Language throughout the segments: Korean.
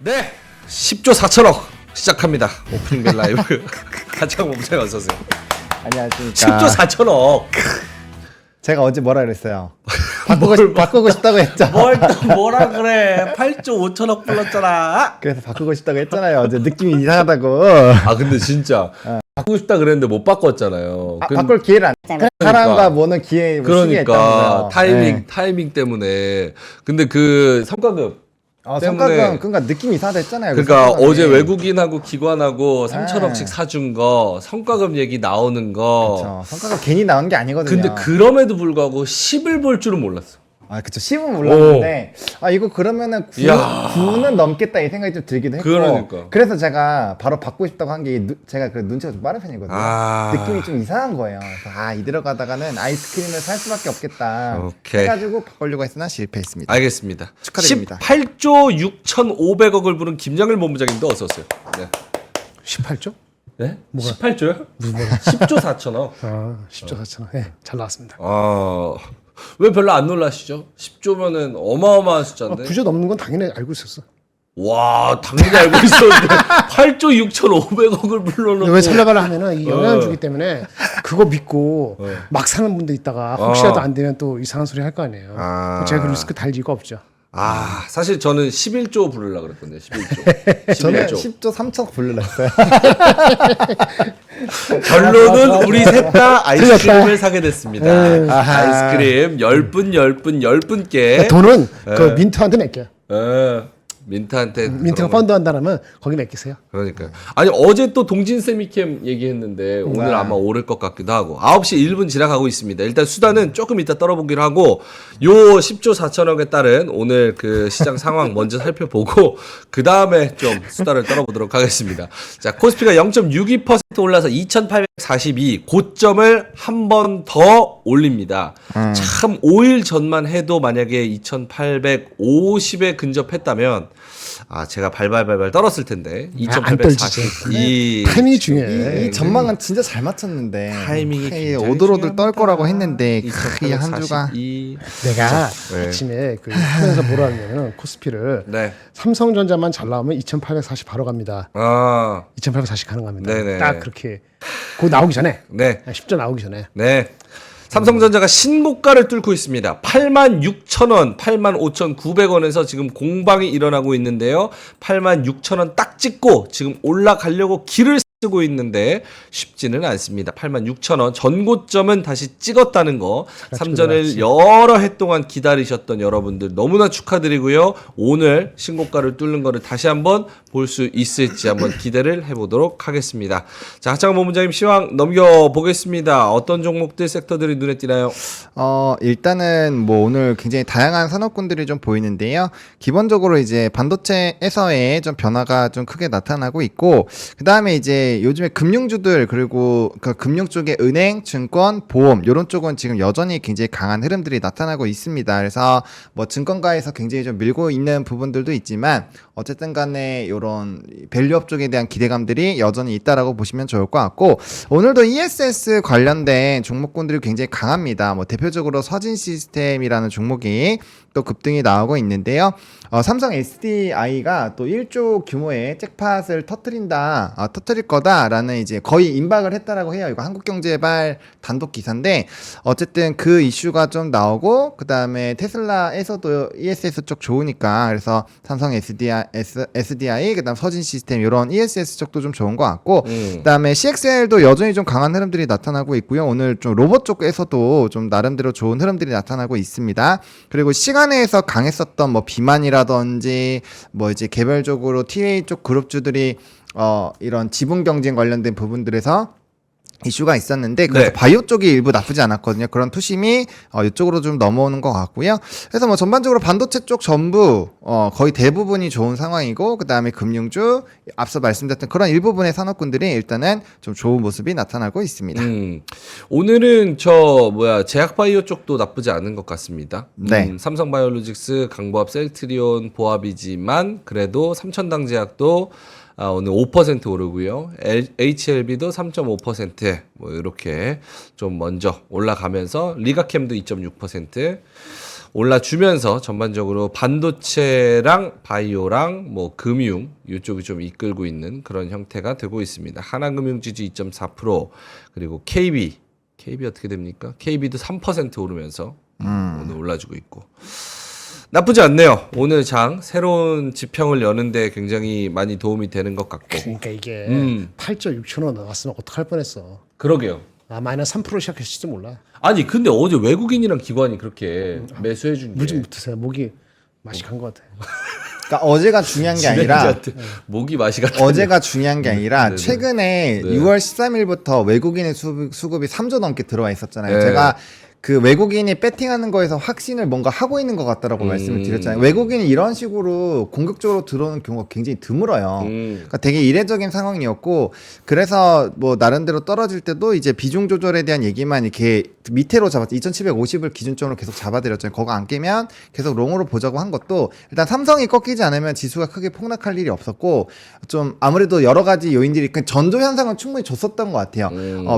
네, 10조 4천억 시작합니다. 오프닝 벨 라이브. 가창 몸짱 어서 오세요. 안녕하십니까. 10조 4천억. 제가 어제 뭐라 그랬어요? 바꾸고 싶다고 했죠. 뭘 또 뭐라 그래? 8조 5천억 불렀잖아. 그래서 바꾸고 싶다고 했잖아요. 어제 느낌이 이상하다고. 아 근데 진짜 바꾸고 싶다 그랬는데 못 바꿨잖아요. 바꿀 기회를 안 줬잖아요. 사람과 뭐는 기회 그러니까 네. 타이밍 때문에. 근데 그 성과급 성과금 그러니까 느낌이 이상하다 했잖아요. 그러니까 성과금이. 어제 외국인하고 기관하고 3천억씩 사준 거 성과급 얘기 나오는 거. 그렇죠. 성과금 괜히 나온 게 아니거든요. 근데 그럼에도 불구하고 10을 볼 줄은 몰랐어. 그쵸. 10은 몰랐는데 이거 그러면은 9는 넘겠다 이 생각이 좀 들기도 했고. 그러니까. 그래서 제가 바로 받고 싶다고 한 게 제가 그 눈치가 좀 빠른 편이거든요. 느낌이 좀 이상한 거예요. 그래서 이대로 가다가는 아이스크림을 살 수밖에 없겠다. 오케이. 해가지고 바꾸려고 했으나 실패했습니다. 알겠습니다. 축하드립니다. 18조 6,500억을 부른 김정일 본부장님도 어서 오세요. 네. 18조? 네? 18조요? 무슨 말이야? 10조 4천억. 10조 4천원. 네, 잘 나왔습니다. 왜 별로 안 놀라시죠? 10조면은 어마어마한 숫자인데. 9조 넘는 건 당연히 알고 있었어. 와, 당연히 알고 있었는데 8조 6,500억을 불러놓고. 왜 설레발을 하면은 이 영향을 주기 때문에 그거 믿고 막 사는 분도 있다가 혹시라도 안 되면 또 이상한 소리 할 거 아니에요. 제가 그 리스크 달 이유가 없죠. 사실 저는 11조 부르려고 그랬거든요. 11조. 저는 10조 3천 불러냈어요. 결론은 우리 셋 다 아이스크림을 사게 됐습니다. 아이스크림 10분께. 돈은 그 민트한테 맡겨요. 민트한테. 민트가 펀드 한다면 거기 맡기세요. 그러니까요. 아니 어제 또 동진세미캠 얘기했는데 오늘 아마 오를 것 같기도 하고 9시 1분 지나가고 있습니다. 일단 수다는 조금 이따 떨어보기로 하고 요 10조 4천억에 따른 오늘 그 시장 상황 먼저 살펴보고 그 다음에 좀 수다를 떨어보도록 하겠습니다. 자, 코스피가 0.62% 올라서 2,842 고점을 한 번 더 올립니다. 참 5일 전만 해도 만약에 2,850에 근접했다면 제가 발발발발 떨었을 텐데 2,842 타이밍이 중요해. 이 전망은 진짜 잘 맞췄는데 타이밍이 굉장히 오들오들 떨 거라고 했는데 이 한 주가 2,842 내가 네. 아침에 그 하면서 뭐라 하냐면 코스피를 네. 삼성전자만 잘 나오면 2,840 바로 갑니다. 2,840 가능합니다. 네네. 딱 그렇게 곧 나오기 전에. 네. 10조 나오기 전에. 네. 삼성전자가 신고가를 뚫고 있습니다. 86,000원, 85,900원에서 지금 공방이 일어나고 있는데요. 86,000원 딱 찍고 지금 올라가려고 길을 쓰고 있는데 쉽지는 않습니다. 86,000원 전고점은 다시 찍었다는 거. 삼전을 여러 해 동안 기다리셨던 여러분들 너무나 축하드리고요. 오늘 신고가를 뚫는 거를 다시 한번 볼 수 있을지 한번 기대를 해보도록 하겠습니다. 자, 하창원 본부장님 시황 넘겨보겠습니다. 어떤 종목들 섹터들이 눈에 띄나요? 일단은 뭐 오늘 굉장히 다양한 산업군들이 좀 보이는데요. 기본적으로 이제 반도체에서의 좀 변화가 좀 크게 나타나고 있고, 그 다음에 이제 요즘에 금융주들 그리고 그 금융 쪽의 은행, 증권, 보험 이런 쪽은 지금 여전히 굉장히 강한 흐름들이 나타나고 있습니다. 그래서 뭐 증권가에서 굉장히 좀 밀고 있는 부분들도 있지만 어쨌든 간에 이런 밸류업 쪽에 대한 기대감들이 여전히 있다라고 보시면 좋을 것 같고, 오늘도 ESS 관련된 종목군들이 굉장히 강합니다. 뭐 대표적으로 서진 시스템이라는 종목이 또 급등이 나오고 있는데요. 삼성 SDI가 또 1조 규모의 잭팟을 터뜨릴 거다라는 이제 거의 임박을 했다라고 해요. 이거 한국경제발 단독 기사인데 어쨌든 그 이슈가 좀 나오고, 그 다음에 테슬라에서도 ESS 쪽 좋으니까 그래서 삼성 SDI 그다음 서진 시스템 이런 ESS 쪽도 좀 좋은 것 같고, 그다음에 CXL도 여전히 좀 강한 흐름들이 나타나고 있고요. 오늘 좀 로봇 쪽에서도 좀 나름대로 좋은 흐름들이 나타나고 있습니다. 그리고 시간에서 강했었던 뭐 비만이라든지 뭐 이제 개별적으로 TA 쪽 그룹주들이 이런 지분 경쟁 관련된 부분들에서 이슈가 있었는데 그래서 바이오 쪽이 일부 나쁘지 않았거든요. 그런 투심이 이쪽으로 좀 넘어오는 것 같고요. 그래서 뭐 전반적으로 반도체 쪽 전부 거의 대부분이 좋은 상황이고, 그 다음에 금융주 앞서 말씀드렸던 그런 일부분의 산업군들이 일단은 좀 좋은 모습이 나타나고 있습니다. 오늘은 제약바이오 쪽도 나쁘지 않은 것 같습니다. 네. 삼성바이오로직스, 강보합, 셀트리온, 보합이지만 그래도 삼천당제약도 오늘 5% 오르고요. HLB도 3.5% 뭐 이렇게 좀 먼저 올라가면서 리가캠도 2.6%. 올라주면서 전반적으로 반도체랑 바이오랑 뭐 금융 이쪽이 좀 이끌고 있는 그런 형태가 되고 있습니다. 하나금융지주 2.4%, 그리고 KB 어떻게 됩니까? KB도 3% 오르면서 오늘 올라주고 있고. 나쁘지 않네요. 오늘 장 새로운 지평을 여는데 굉장히 많이 도움이 되는 것 같고. 그러니까 이게 8조 6천 원 나왔으면 어떡할 뻔했어. 그러게요. 아 마이너스 3% 시작했을지 몰라. 아니 근데 어제 외국인이랑 기관이 그렇게 매수해 준 게. 물 좀 붙으세요. 목이 맛이 간 것 같아. 그러니까 어제가 중요한 게 아니라 진행자한테 목이 맛이 갔다. 어제가 중요한 게 아니라 네네. 최근에 네. 6월 13일부터 외국인의 수급이 3조 넘게 들어와 있었잖아요. 네. 제가 그 외국인이 배팅하는 거에서 확신을 뭔가 하고 있는 것 같다라고 말씀을 드렸잖아요. 외국인이 이런 식으로 공격적으로 들어오는 경우가 굉장히 드물어요. 그러니까 되게 이례적인 상황이었고, 그래서 뭐 나름대로 떨어질 때도 이제 비중 조절에 대한 얘기만 이렇게 밑으로 잡았죠. 2750을 기준점으로 계속 잡아드렸잖아요. 거기 안 깨면 계속 롱으로 보자고 한 것도, 일단 삼성이 꺾이지 않으면 지수가 크게 폭락할 일이 없었고, 좀 아무래도 여러 가지 요인들이 그 전조 현상은 충분히 줬었던 것 같아요.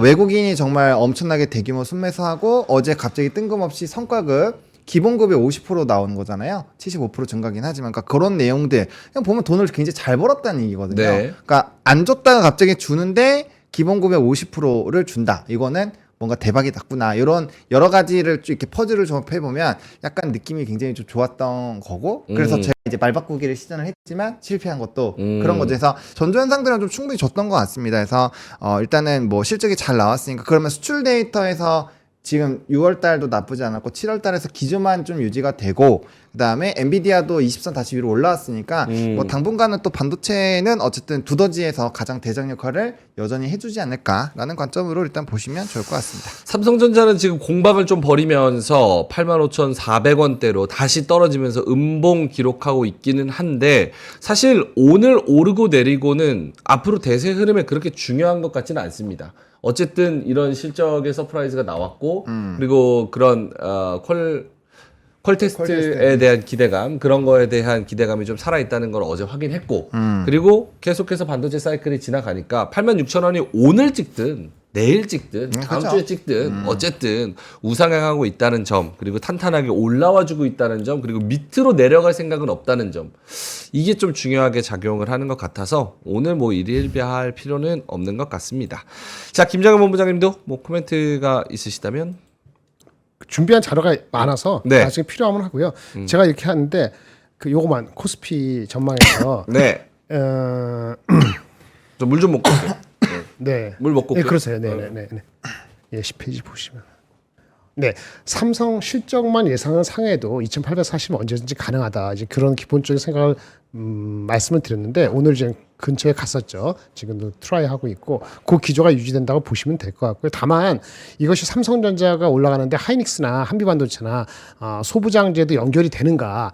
외국인이 정말 엄청나게 대규모 순매수하고, 어제 갑자기 뜬금없이 성과급 기본급이 50% 나오는 거잖아요. 75% 증가긴 하지만, 그러니까 그런 내용들 그냥 보면 돈을 굉장히 잘 벌었다는 얘기거든요. 네. 그러니까 안 줬다가 갑자기 주는데 기본급의 50%를 준다. 이거는 뭔가 대박이 났구나. 이런 여러 가지를 쭉 이렇게 퍼즐을 종합해 보면 약간 느낌이 굉장히 좀 좋았던 거고, 그래서 제가 이제 말 바꾸기를 시전을 했지만 실패한 것도 그런 거죠. 그래서 전조 현상들은 좀 충분히 줬던 것 같습니다. 그래서 일단은 뭐 실적이 잘 나왔으니까, 그러면 수출 데이터에서 지금 6월 달도 나쁘지 않았고 7월 달에서 기조만 좀 유지가 되고, 그다음에 엔비디아도 20선 다시 위로 올라왔으니까 뭐 당분간은 또 반도체는 어쨌든 두더지에서 가장 대장 역할을 여전히 해주지 않을까라는 관점으로 일단 보시면 좋을 것 같습니다. 삼성전자는 지금 공방을 좀 벌이면서 85,400원대로 다시 떨어지면서 음봉 기록하고 있기는 한데, 사실 오늘 오르고 내리고는 앞으로 대세 흐름에 그렇게 중요한 것 같지는 않습니다. 어쨌든 이런 실적의 서프라이즈가 나왔고, 그리고 그런 퀄 테스트에 대한 기대감, 그런 거에 대한 기대감이 좀 살아있다는 걸 어제 확인했고, 그리고 계속해서 반도체 사이클이 지나가니까 86,000원이 오늘 찍든 내일 찍든 다음 그쵸? 주에 찍든 어쨌든 우상향하고 있다는 점, 그리고 탄탄하게 올라와주고 있다는 점, 그리고 밑으로 내려갈 생각은 없다는 점, 이게 좀 중요하게 작용을 하는 것 같아서 오늘 뭐 일일비할 필요는 없는 것 같습니다. 자, 김장현 본부장님도 뭐 코멘트가 있으시다면? 준비한 자료가 많아서 네. 나중에 필요하면 하고요. 제가 이렇게 하는데 그 요거만 코스피 전망에서 네. 저 물 좀 먹고 올게요. 네. 물 먹고 네, 올게요. 그러세요. 네, 네, 네, 네. 예, 10페이지 보시면. 네, 삼성 실적만 예상은 상해도 2,840은 언제든지 가능하다. 이제 그런 기본적인 생각을 말씀을 드렸는데, 오늘 이제 근처에 갔었죠. 지금도 트라이 하고 있고, 그 기조가 유지된다고 보시면 될 것 같고요. 다만 이것이 삼성전자가 올라가는데 하이닉스나 한비반도체나 소부장제도 연결이 되는가,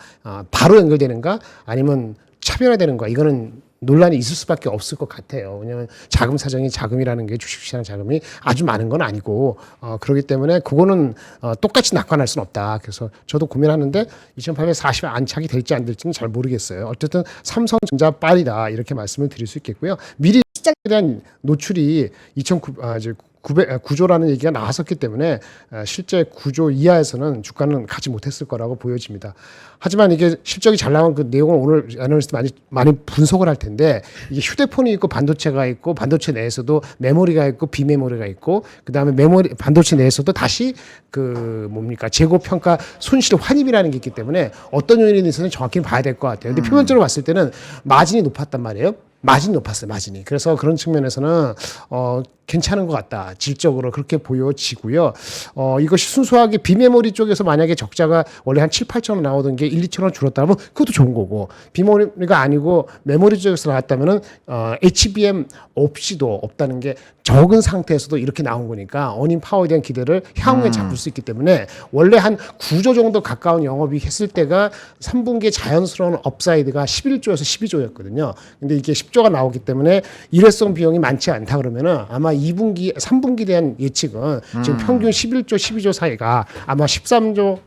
바로 연결되는가, 아니면 차별화되는가, 이거는 논란이 있을 수밖에 없을 것 같아요. 왜냐하면 자금 사정이, 자금이라는 게 주식시장 자금이 아주 많은 건 아니고, 그렇기 때문에 그거는 똑같이 낙관할 수는 없다. 그래서 저도 고민하는데 2,840에 안착이 될지 안 될지는 잘 모르겠어요. 어쨌든 삼성전자 빨이다, 이렇게 말씀을 드릴 수 있겠고요. 미리 시장에 대한 노출이 9조라는 얘기가 나왔었기 때문에 실제 9조 이하에서는 주가는 가지 못했을 거라고 보여집니다. 하지만 이게 실적이 잘 나온 그 내용을 오늘 애널리스트 많이 분석을 할 텐데, 이게 휴대폰이 있고 반도체가 있고, 반도체 내에서도 메모리가 있고 비메모리가 있고, 그다음에 반도체 내에서도 다시 재고 평가 손실 환입이라는 게 있기 때문에 어떤 요인에 대해서는 정확히 봐야 될 것 같아요. 근데 표면적으로 봤을 때는 마진이 높았단 말이에요. 마진이 높았어요, 마진이. 그래서 그런 측면에서는 괜찮은 것 같다. 질적으로 그렇게 보여지고요. 이것이 순수하게 비메모리 쪽에서 만약에 적자가 원래 한 7, 8천 원 나오던 게 1, 2천 원 줄었다면 그것도 좋은 거고, 비메모리가 아니고 메모리 쪽에서 나왔다면은 HBM 없이도 없다는 게 적은 상태에서도 이렇게 나온 거니까 어닝 파워에 대한 기대를 향후에 잡을 수 있기 때문에, 원래 한 9조 정도 가까운 영업이익 했을 때가 3분기에 자연스러운 업사이드가 11조에서 12조였거든요. 근데 이게 10조가 나오기 때문에 일회성 비용이 많지 않다 그러면은 아마 2분기, 3분기에 대한 예측은 지금 평균 11조, 12조 사이가 아마 13조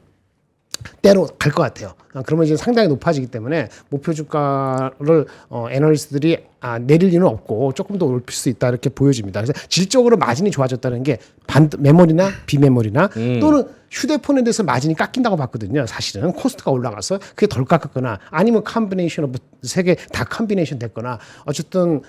대로 갈 것 같아요. 그러면 이제 상당히 높아지기 때문에 목표 주가를 애널리스트들이 내릴 리는 없고 조금 더 높일 수 있다, 이렇게 보여집니다. 그래서 질적으로 마진이 좋아졌다는 게 메모리나 비메모리나 또는 휴대폰에 대해서 마진이 깎인다고 봤거든요. 사실은 코스트가 올라가서 그게 덜 깎았거나 아니면 컨비네이션 오브 세 개 다 컨비네이션 됐거나 어쨌든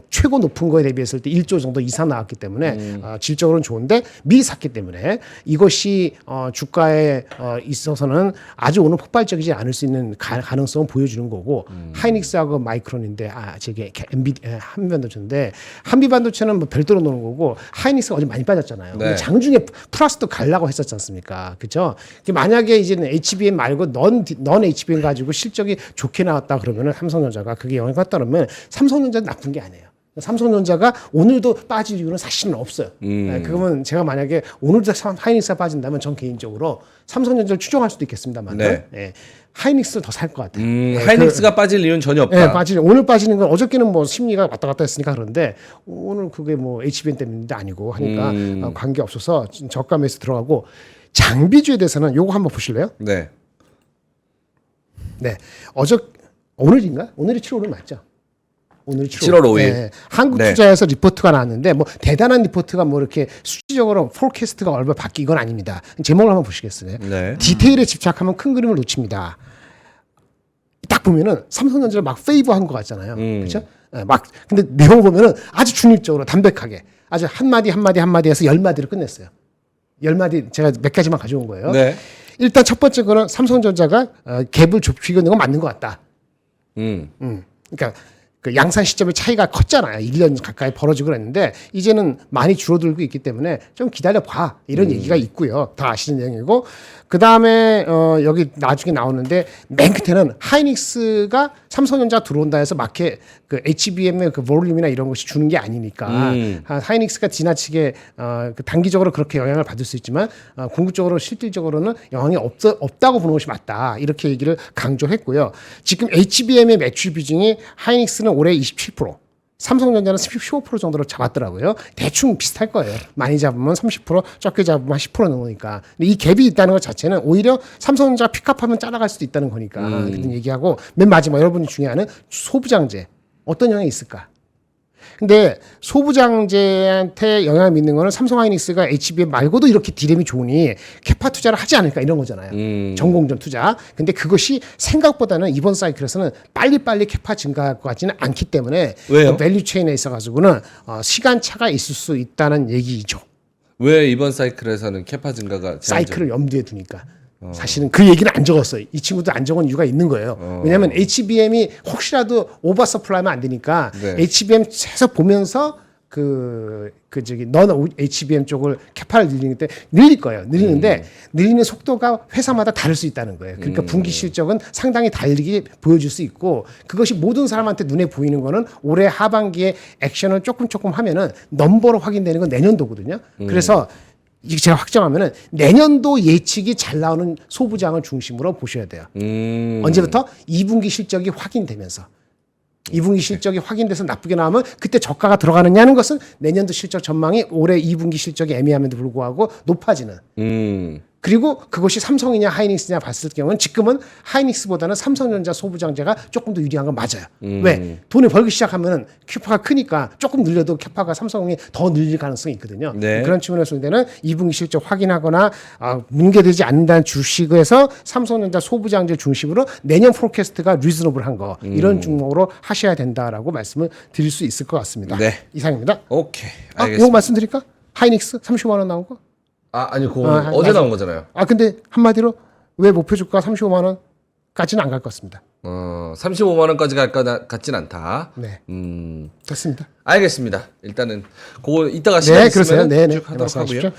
최고 높은 거에 대비했을 때 1조 정도 이상 나왔기 때문에 질적으로는 좋은데 미리 샀기 때문에 이것이 주가에 있어서는 아주 오늘 폭발적이지 않을 수 있는 가능성을 보여주는 거고 하이닉스하고 마이크론인데 저게 한미반도체인데 한미반도체는 뭐 별도로 노는 거고 하이닉스가 어제 많이 빠졌잖아요. 네. 장중에 플러스도 가려고 했었지 않습니까? 그죠? 만약에 이제는 HBM 말고 넌 HBM 가지고 실적이 좋게 나왔다 그러면은 삼성전자가 그게 영향이 갔다면 삼성전자는 나쁜 게 아니에요. 삼성전자가 오늘도 빠질 이유는 사실은 없어요. 네, 그러면 제가 만약에 오늘도 하이닉스가 빠진다면 전 개인적으로 삼성전자를 추정할 수도 있겠습니다만 네. 하이닉스를 더 살 것 같아요. 하이닉스가 빠질 이유는 전혀 없다. 오늘 빠지는 건 어저께는 뭐 심리가 왔다 갔다 했으니까 그런데 오늘 그게 뭐 HBM 때문인데 아니고 하니까 관계 없어서 저가 매수 들어가고 장비주에 대해서는 요거 한번 보실래요? 네. 네. 오늘인가? 오늘이 7월 5일 맞죠? 오늘 7월 5일. 네. 한국투자에서 리포트가 나왔는데 뭐 대단한 리포트가 뭐 이렇게 수치적으로 포캐스트가 얼마 바뀌 이건 아닙니다. 제목을 한번 보시겠어요? 네. 디테일에 집착하면 큰 그림을 놓칩니다. 딱 보면은 삼성전자를 막 페이버한 것 같잖아요. 그렇죠? 막 근데 내용 보면은 아주 중립적으로 담백하게 아주 한마디 해서 10마디를 끝냈어요. 10마디 제가 몇 가지만 가져온 거예요. 네. 일단 첫 번째 거는 삼성전자가 갭을 좁히고 있는 건 맞는 것 같다. 그러니까 그 양산 시점의 차이가 컸잖아요. 1년 가까이 벌어지고 그랬는데 이제는 많이 줄어들고 있기 때문에 좀 기다려 봐. 이런 얘기가 있고요. 다 아시는 내용이고 그다음에 여기 나중에 나오는데 맨 끝에는 하이닉스가 삼성전자 들어온다 해서 마켓 그 HBM의 그 볼륨이나 이런 것이 주는 게 아니니까 하이닉스가 지나치게 그 단기적으로 그렇게 영향을 받을 수 있지만 궁극적으로 실질적으로는 영향이 없다고 보는 것이 맞다. 이렇게 얘기를 강조했고요. 지금 HBM의 매출 비중이 하이닉스는 올해 27%, 삼성전자는 15% 정도로 잡았더라고요. 대충 비슷할 거예요. 많이 잡으면 30%, 적게 잡으면 10% 넘으니까. 근데 이 갭이 있다는 것 자체는 오히려 삼성전자 픽업하면 따라갈 수도 있다는 거니까. 그런 얘기하고 맨 마지막 여러분이 중요한 소부장제. 어떤 영향이 있을까? 근데 소부장제한테 영향을 미는 거는 삼성하이닉스가 HBM 말고도 이렇게 디램이 좋으니 캐파 투자를 하지 않을까 이런 거잖아요. 전공전 투자. 근데 그것이 생각보다는 이번 사이클에서는 빨리빨리 캐파 증가할 것 같지는 않기 때문에 왜요? 밸류 체인에 있어가지고는 시간차가 있을 수 있다는 얘기죠. 왜 이번 사이클에서는 캐파 증가가 사이클을 염두에 두니까. 사실은 그 얘기는 안 적었어요. 이 친구도 안 적은 이유가 있는 거예요. 왜냐하면 HBM이 혹시라도 오버 서플라이면 안 되니까 네. HBM 해서 보면서 넌 HBM 쪽을 캐파를 늘리는 때 늘릴 거예요. 늘리는데 늘리는 속도가 회사마다 다를 수 있다는 거예요. 그러니까 분기 실적은 상당히 다르게 보여줄 수 있고 그것이 모든 사람한테 눈에 보이는 거는 올해 하반기에 액션을 조금 하면은 넘버로 확인되는 건 내년도거든요. 그래서 이게 제가 확정하면은 내년도 예측이 잘 나오는 소부장을 중심으로 보셔야 돼요. 언제부터? 2분기 실적이 확인되면서. 2분기 실적이 확인돼서 나쁘게 나오면 그때 저가가 들어가느냐는 것은 내년도 실적 전망이 올해 2분기 실적이 애매함에도 불구하고 높아지는. 그리고 그것이 삼성이냐 하이닉스냐 봤을 경우는 지금은 하이닉스보다는 삼성전자 소부장제가 조금 더 유리한 건 맞아요. 왜? 돈을 벌기 시작하면은 캐파가 크니까 조금 늘려도 캐파가 삼성이 더 늘릴 가능성이 있거든요. 네. 그런 측면에서 볼 때는 2분기 실적 확인하거나 뭉개되지 않는다는 주식에서 삼성전자 소부장제 중심으로 내년 포캐스트가 리즈너블한 거 이런 종목으로 하셔야 된다라고 말씀을 드릴 수 있을 것 같습니다. 네. 이상입니다. 오케이. 이거 알겠습니다. 말씀드릴까? 하이닉스 35만 원 나온 거? 아니 그거 어제 나온 거잖아요. 근데 한마디로 왜 목표 주가 35만 원까지는 안 갈 것 같습니다. 35만 원까지 갈 것 같진 않다. 네. 됐습니다. 알겠습니다. 일단은 그거 이따가 시간 그러세요. 있으면 네. 쭉 하도록 하고요. 말씀하십시오.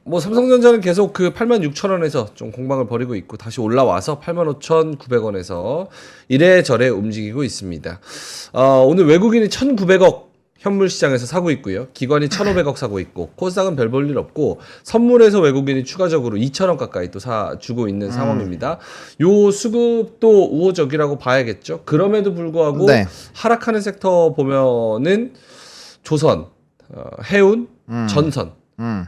뭐 삼성전자는 계속 그 86,000원에서 좀 공방을 벌이고 있고 다시 올라와서 85,900원에서 이래저래 움직이고 있습니다. 오늘 외국인이 1,900억 현물 시장에서 사고 있고요. 기관이 1,500억 사고 있고 코스닥은 별 볼 일 없고 선물에서 외국인이 추가적으로 2,000억 가까이 또 사주고 있는 상황입니다. 요 수급도 우호적이라고 봐야겠죠. 그럼에도 불구하고 네. 하락하는 섹터 보면은 조선, 해운, 전선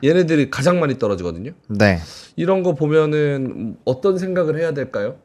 얘네들이 가장 많이 떨어지거든요. 네. 이런 거 보면은 어떤 생각을 해야 될까요?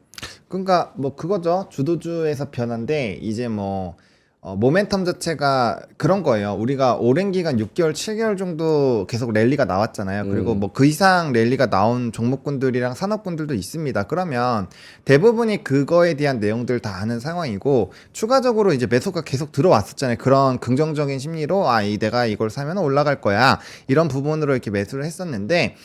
그러니까 뭐 그거죠. 주도주에서 변한데 이제 뭐 모멘텀 자체가 그런 거예요. 우리가 오랜 기간 6개월, 7개월 정도 계속 랠리가 나왔잖아요. 그리고 뭐 그 이상 랠리가 나온 종목군들이랑 산업군들도 있습니다. 그러면 대부분이 그거에 대한 내용들 다 아는 상황이고 추가적으로 이제 매수가 계속 들어왔었잖아요. 그런 긍정적인 심리로 내가 이걸 사면 올라갈 거야. 이런 부분으로 이렇게 매수를 했었는데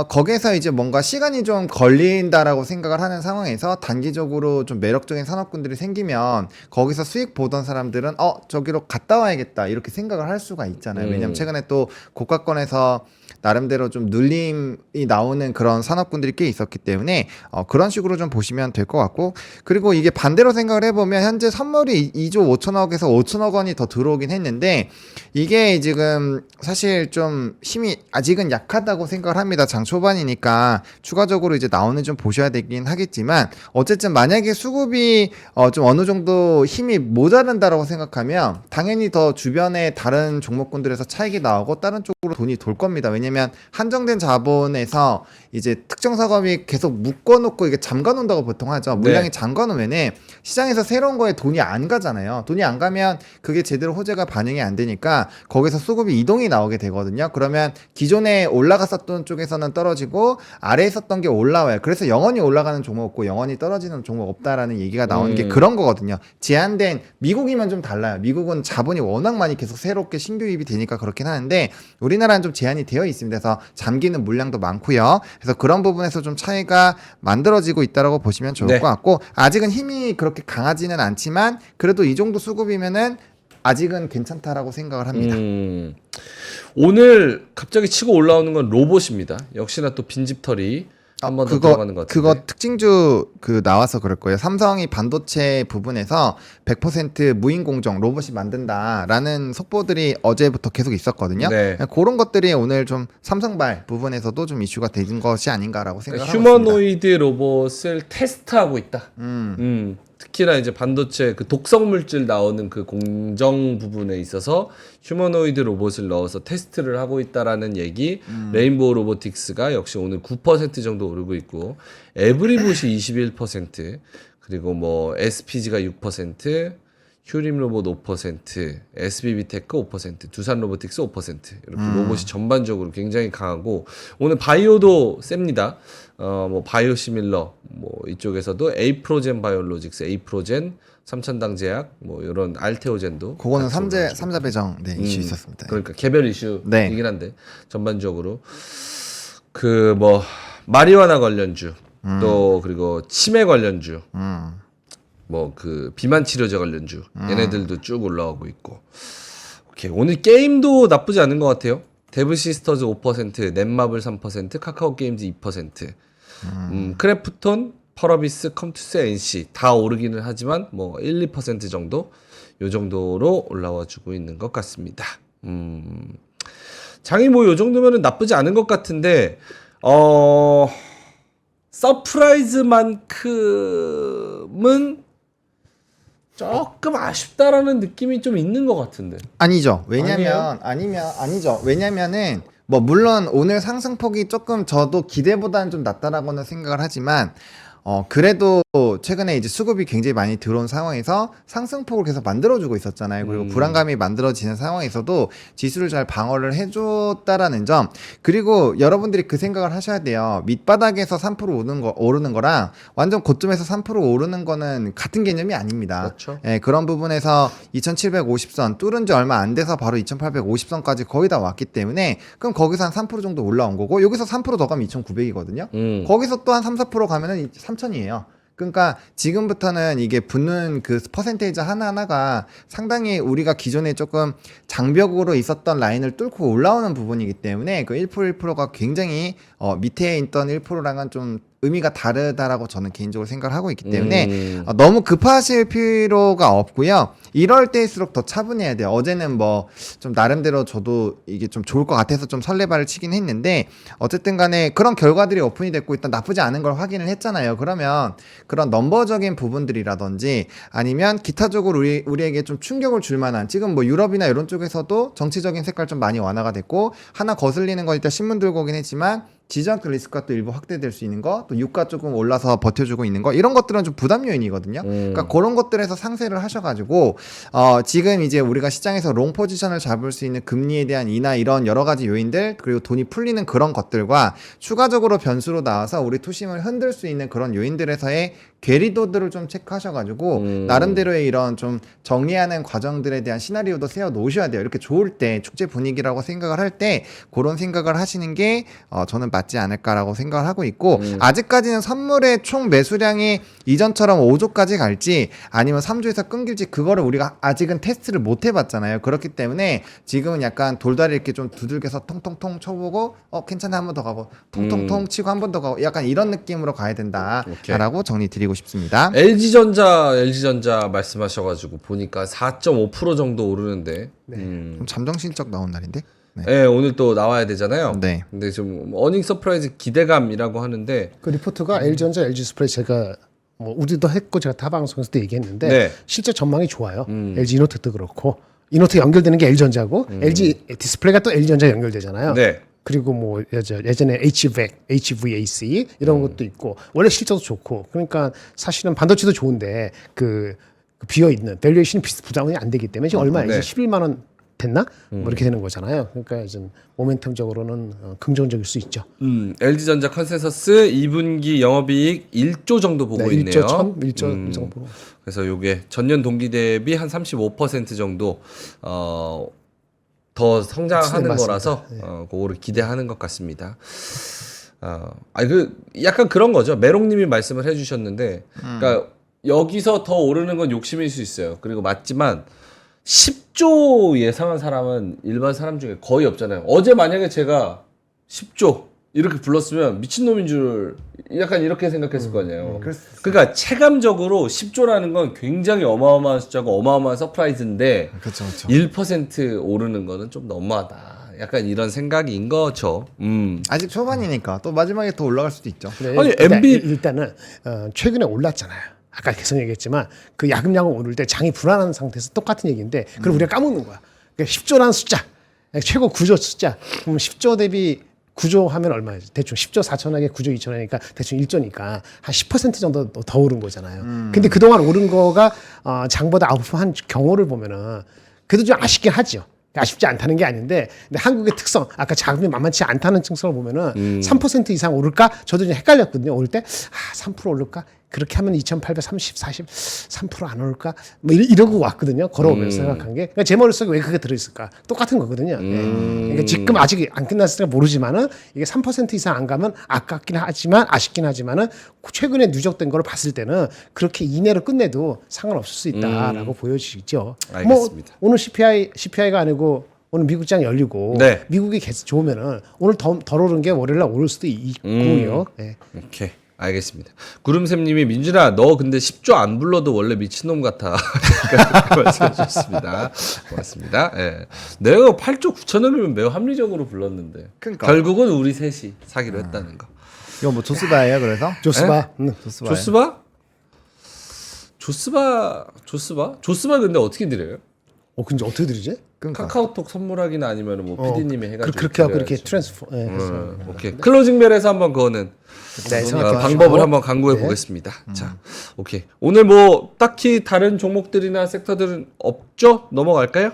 거기에서 이제 뭔가 시간이 좀 걸린다라고 생각을 하는 상황에서 단기적으로 좀 매력적인 산업군들이 생기면 거기서 수익 보던 사람들은 저기로 갔다 와야겠다 이렇게 생각을 할 수가 있잖아요. 왜냐면 최근에 또 고가권에서 나름대로 좀 눌림이 나오는 그런 산업군들이 꽤 있었기 때문에 그런 식으로 좀 보시면 될 것 같고, 그리고 이게 반대로 생각을 해보면 현재 선물이 2조 5천억에서 5천억 원이 더 들어오긴 했는데 이게 지금 사실 좀 힘이 아직은 약하다고 생각을 합니다. 장 초반이니까 추가적으로 이제 나오는 좀 보셔야 되긴 하겠지만 어쨌든 만약에 수급이 좀 어느 정도 힘이 모자란다라고 생각하면 당연히 더 주변에 다른 종목군들에서 차익이 나오고 다른 쪽으로 돈이 돌 겁니다. 왜냐면 한정된 자본에서 이제 특정 사업이 계속 묶어놓고 이게 잠가놓는다고 보통 하죠. 물량이 잠가놓으면은 시장에서 새로운 거에 돈이 안 가잖아요. 돈이 안 가면 그게 제대로 호재가 반영이 안 되니까 거기서 수급이 이동이 나오게 되거든요. 그러면 기존에 올라갔었던 쪽에서는 떨어지고 아래에 있었던 게 올라와요. 그래서 영원히 올라가는 종목 없고 영원히 떨어지는 종목 없다라는 얘기가 나오는 게 그런 거거든요. 제한된 미국이면 좀 달라요. 미국은 자본이 워낙 많이 계속 새롭게 신규 유입이 되니까 그렇긴 하는데 우리나라는 좀 제한이 되어 있습니다. 그래서 잠기는 물량도 많고요. 그래서 그런 부분에서 좀 차이가 만들어지고 있다라고 보시면 좋을 것 같고, 아직은 힘이 그렇게 강하지는 않지만 그래도 이 정도 수급이면은 아직은 괜찮다라고 생각을 합니다. 오늘 갑자기 치고 올라오는 건 로봇입니다. 역시나 또 빈집털이 한 번 더 들어가는 것 같은데. 그거 특징주 나와서 그럴 거예요. 삼성이 반도체 부분에서 100% 무인 공정 로봇이 만든다라는 속보들이 어제부터 계속 있었거든요. 네. 그런 것들이 오늘 좀 삼성발 부분에서도 좀 이슈가 된 것이 아닌가라고 생각하고 있습니다. 휴머노이드 로봇을 테스트하고 있다. 특히나 이제 반도체 그 독성 물질 나오는 그 공정 부분에 있어서 휴머노이드 로봇을 넣어서 테스트를 하고 있다라는 얘기. 레인보우 로보틱스가 역시 오늘 9% 정도 오르고 있고, 에브리봇이 21%, 그리고 뭐 SPG가 6%, 휴림 로봇 5%, SBB테크 5%, 두산 로보틱스 5%. 이렇게 로봇이 전반적으로 굉장히 강하고, 오늘 바이오도 셉니다. 뭐 바이오시밀러, 뭐 이쪽에서도 에이프로젠 바이올로직스, 에이프로젠, 삼천당 제약, 뭐 이런 알테오젠도. 그거는 삼자 배정 이슈 있었습니다. 그러니까 개별 이슈이긴 네. 한데 전반적으로 그 뭐 마리화나 관련주, 또 그리고 치매 관련주, 뭐 그 비만 치료제 관련주, 얘네들도 쭉 올라오고 있고. 오케이, 오늘 게임도 나쁘지 않은 것 같아요. 데브 시스터즈 5%, 넷마블 3%, 카카오 게임즈 2%, 크래프톤, 펄어비스, 컴투스, NC 다 오르기는 하지만 뭐 1, 2% 정도, 요 정도로 올라와 주고 있는 것 같습니다. 장이 뭐 요 정도면은 나쁘지 않은 것 같은데, 서프라이즈만큼은 조금 아쉽다라는 느낌이 좀 있는 것 같은데. 아니죠. 아니죠. 왜냐면은 뭐 물론 오늘 상승폭이 조금 저도 기대보다는 좀 낮다라고는 생각을 하지만 그래도 최근에 이제 수급이 굉장히 많이 들어온 상황에서 상승폭을 계속 만들어주고 있었잖아요. 그리고 불안감이 만들어지는 상황에서도 지수를 잘 방어를 해줬다라는 점. 그리고 여러분들이 그 생각을 하셔야 돼요. 밑바닥에서 3% 오르는 거랑 완전 고점에서 3% 오르는 거는 같은 개념이 아닙니다. 그렇죠. 예, 그런 부분에서 2750선 뚫은 지 얼마 안 돼서 바로 2850선까지 거의 다 왔기 때문에 그럼 거기서 한 3% 정도 올라온 거고, 여기서 3%더 가면 2900이거든요. 거기서 또 한 3-4% 가면은 3000이에요. 그러니까 지금부터는 이게 붙는 그 퍼센테이지 하나하나가 상당히 우리가 기존에 조금 장벽으로 있었던 라인을 뚫고 올라오는 부분이기 때문에 그 1%가 굉장히 밑에 있던 1%랑은 좀 의미가 다르다라고 저는 개인적으로 생각을 하고 있기 때문에 너무 급하실 필요가 없고요. 이럴 때일수록 더 차분해야 돼요. 어제는 뭐 좀 나름대로 저도 이게 좀 좋을 것 같아서 좀 설레발을 치긴 했는데, 어쨌든 간에 그런 결과들이 오픈이 됐고 일단 나쁘지 않은 걸 확인을 했잖아요. 그러면 그런 넘버적인 부분들이라든지 아니면 기타적으로 우리에게 좀 충격을 줄 만한, 지금 뭐 유럽이나 이런 쪽에서도 정치적인 색깔 좀 많이 완화가 됐고 하나 거슬리는 건 일단 신문 들고 오긴 했지만 지정학적 리스크가 또 일부 확대될 수 있는 거, 또 유가 조금 올라서 버텨주고 있는 거, 이런 것들은 좀 부담 요인이거든요. 그러니까 그런 것들에서 상세를 하셔가지고 지금 이제 우리가 시장에서 롱 포지션을 잡을 수 있는 금리에 대한 인하 이런 여러 가지 요인들, 그리고 돈이 풀리는 그런 것들과 추가적으로 변수로 나와서 우리 투심을 흔들 수 있는 그런 요인들에서의 괴리도들을 좀 체크하셔가지고 나름대로의 이런 좀 정리하는 과정들에 대한 시나리오도 세워 놓으셔야 돼요. 이렇게 좋을 때 축제 분위기라고 생각을 할 때 그런 생각을 하시는 게 저는 맞지 않을까라고 생각을 하고 있고, 아직까지는 선물의 총 매수량이 이전처럼 5조까지 갈지 아니면 3조에서 끊길지 그거를 우리가 아직은 테스트를 못 해봤잖아요. 그렇기 때문에 지금은 약간 돌다리 이렇게 좀 두들겨서 통통통 쳐보고 괜찮아 한 번 더 가고 통통통 치고 한 번 더 가고 약간 이런 느낌으로 가야 된다라고 정리 드리고 싶습니다. LG전자 말씀하셔가지고 보니까 4.5% 정도 오르는데. 좀 잠정 실적 나온 날인데. 네. 네, 오늘 또 나와야 되잖아요. 네. 근데 좀 어닝 서프라이즈 기대감이라고 하는데 그 리포트가 LG전자, LG스프레이 제가 뭐 우리도 했고 제가 타 방송에서도 얘기했는데 네. 실제 전망이 좋아요. LG 이노텍도 그렇고 이노텍 연결되는 게 LG전자고 LG 디스플레이가 또 LG전자 연결되잖아요. 네. 그리고 뭐 예전에 HVAC 이런 것도 있고 원래 실적도 좋고 그러니까 사실은 반도체도 좋은데 그 비어 있는 밸류에이션이 부담이 안 되기 때문에 지금 얼마 네. 11만 원 됐나? 뭐 이렇게 되는 거잖아요. 그러니까 좀 모멘텀적으로는 긍정적일 수 있죠. LG전자 컨센서스 2분기 영업이익 1조 정도 보고 네, 있네요. 1조 정도. 그래서 요게 전년 동기 대비 한 35% 정도 더 성장하는 맞습니다. 거라서 그거를 기대하는 것 같습니다. 약간 그런 거죠. 메롱님이 말씀을 해주셨는데, 그러니까 여기서 더 오르는 건 욕심일 수 있어요. 그리고 맞지만 10조 예상한 사람은 일반 사람 중에 거의 없잖아요. 어제 만약에 제가 10조 이렇게 불렀으면 미친놈인 줄 약간 이렇게 생각했을 거 아니에요. 그러니까 체감적으로 10조라는 건 굉장히 어마어마한 숫자고 어마어마한 서프라이즈인데 그렇죠. 1% 오르는 거는 좀 너무하다. 약간 이런 생각인 거죠. 아직 초반이니까 또 마지막에 더 올라갈 수도 있죠. 그래, 아니, 일단, MB 일단은 최근에 올랐잖아요. 아까 계속 얘기했지만 그 야금야금 오를 때 장이 불안한 상태에서 똑같은 얘기인데 그걸 우리가 까먹는 거야. 그러니까 10조라는 숫자, 최고 9조 숫자. 그럼 10조 대비 9조 하면 얼마예요? 대충 10조 4천억에 9조 2천억이니까 대충 1조니까 한 10% 정도 더 오른 거잖아요. 근데 그동안 오른 거가 장보다 아웃한 경우를 보면은 그래도 좀 아쉽긴 하죠. 아쉽지 않다는 게 아닌데, 근데 한국의 특성, 아까 자금이 만만치 않다는 특성을 보면은 3% 이상 오를까? 저도 좀 헷갈렸거든요. 오를 때, 3% 오를까? 그렇게 하면 2,830, 40, 3%안 오를까? 뭐 이러고 왔거든요. 걸어오면서 생각한 게. 그러니까 제 머릿속에 왜 그게 들어있을까? 똑같은 거거든요. 예. 그러니까 지금 아직 안 끝났으니까 모르지만은 이게 3% 이상 안 가면 아쉽긴 하지만은 최근에 누적된 거를 봤을 때는 그렇게 이내로 끝내도 상관없을 수 있다라고 보여지죠. 알겠습니다. 뭐 오늘 CPI가 아니고 오늘 미국장 열리고 네. 미국이 계속 좋으면은 오늘 덜 오른 게 월요일 날 오를 수도 있고요. 예. 오케이. 알겠습니다. 구름샘님이 민준아 너 근데 10조 안 불러도 원래 미친놈 같아. 말씀해 주셨습니다. 고맙습니다. 예. 내가 8조 9천억이면 매우 합리적으로 불렀는데 그러니까. 결국은 우리 셋이 사기로 했다는 거. 이거 뭐 조스바예요, 그래서? 조스바. 조스바예요. 조스바 근데 어떻게 드려요? 근데 어떻게 드리지? 그러니까. 카카오톡 선물하기나 아니면 뭐 PD님이 해가지고 그렇게 하고 이렇게 드려야지. 트랜스퍼. 예, 오케이. 클로징벨에서 한번 그거는 네, 생각해 방법을 보시고. 한번 강구해 보겠습니다. 자, 오케이. 오늘 뭐 딱히 다른 종목들이나 섹터들은 없죠? 넘어갈까요?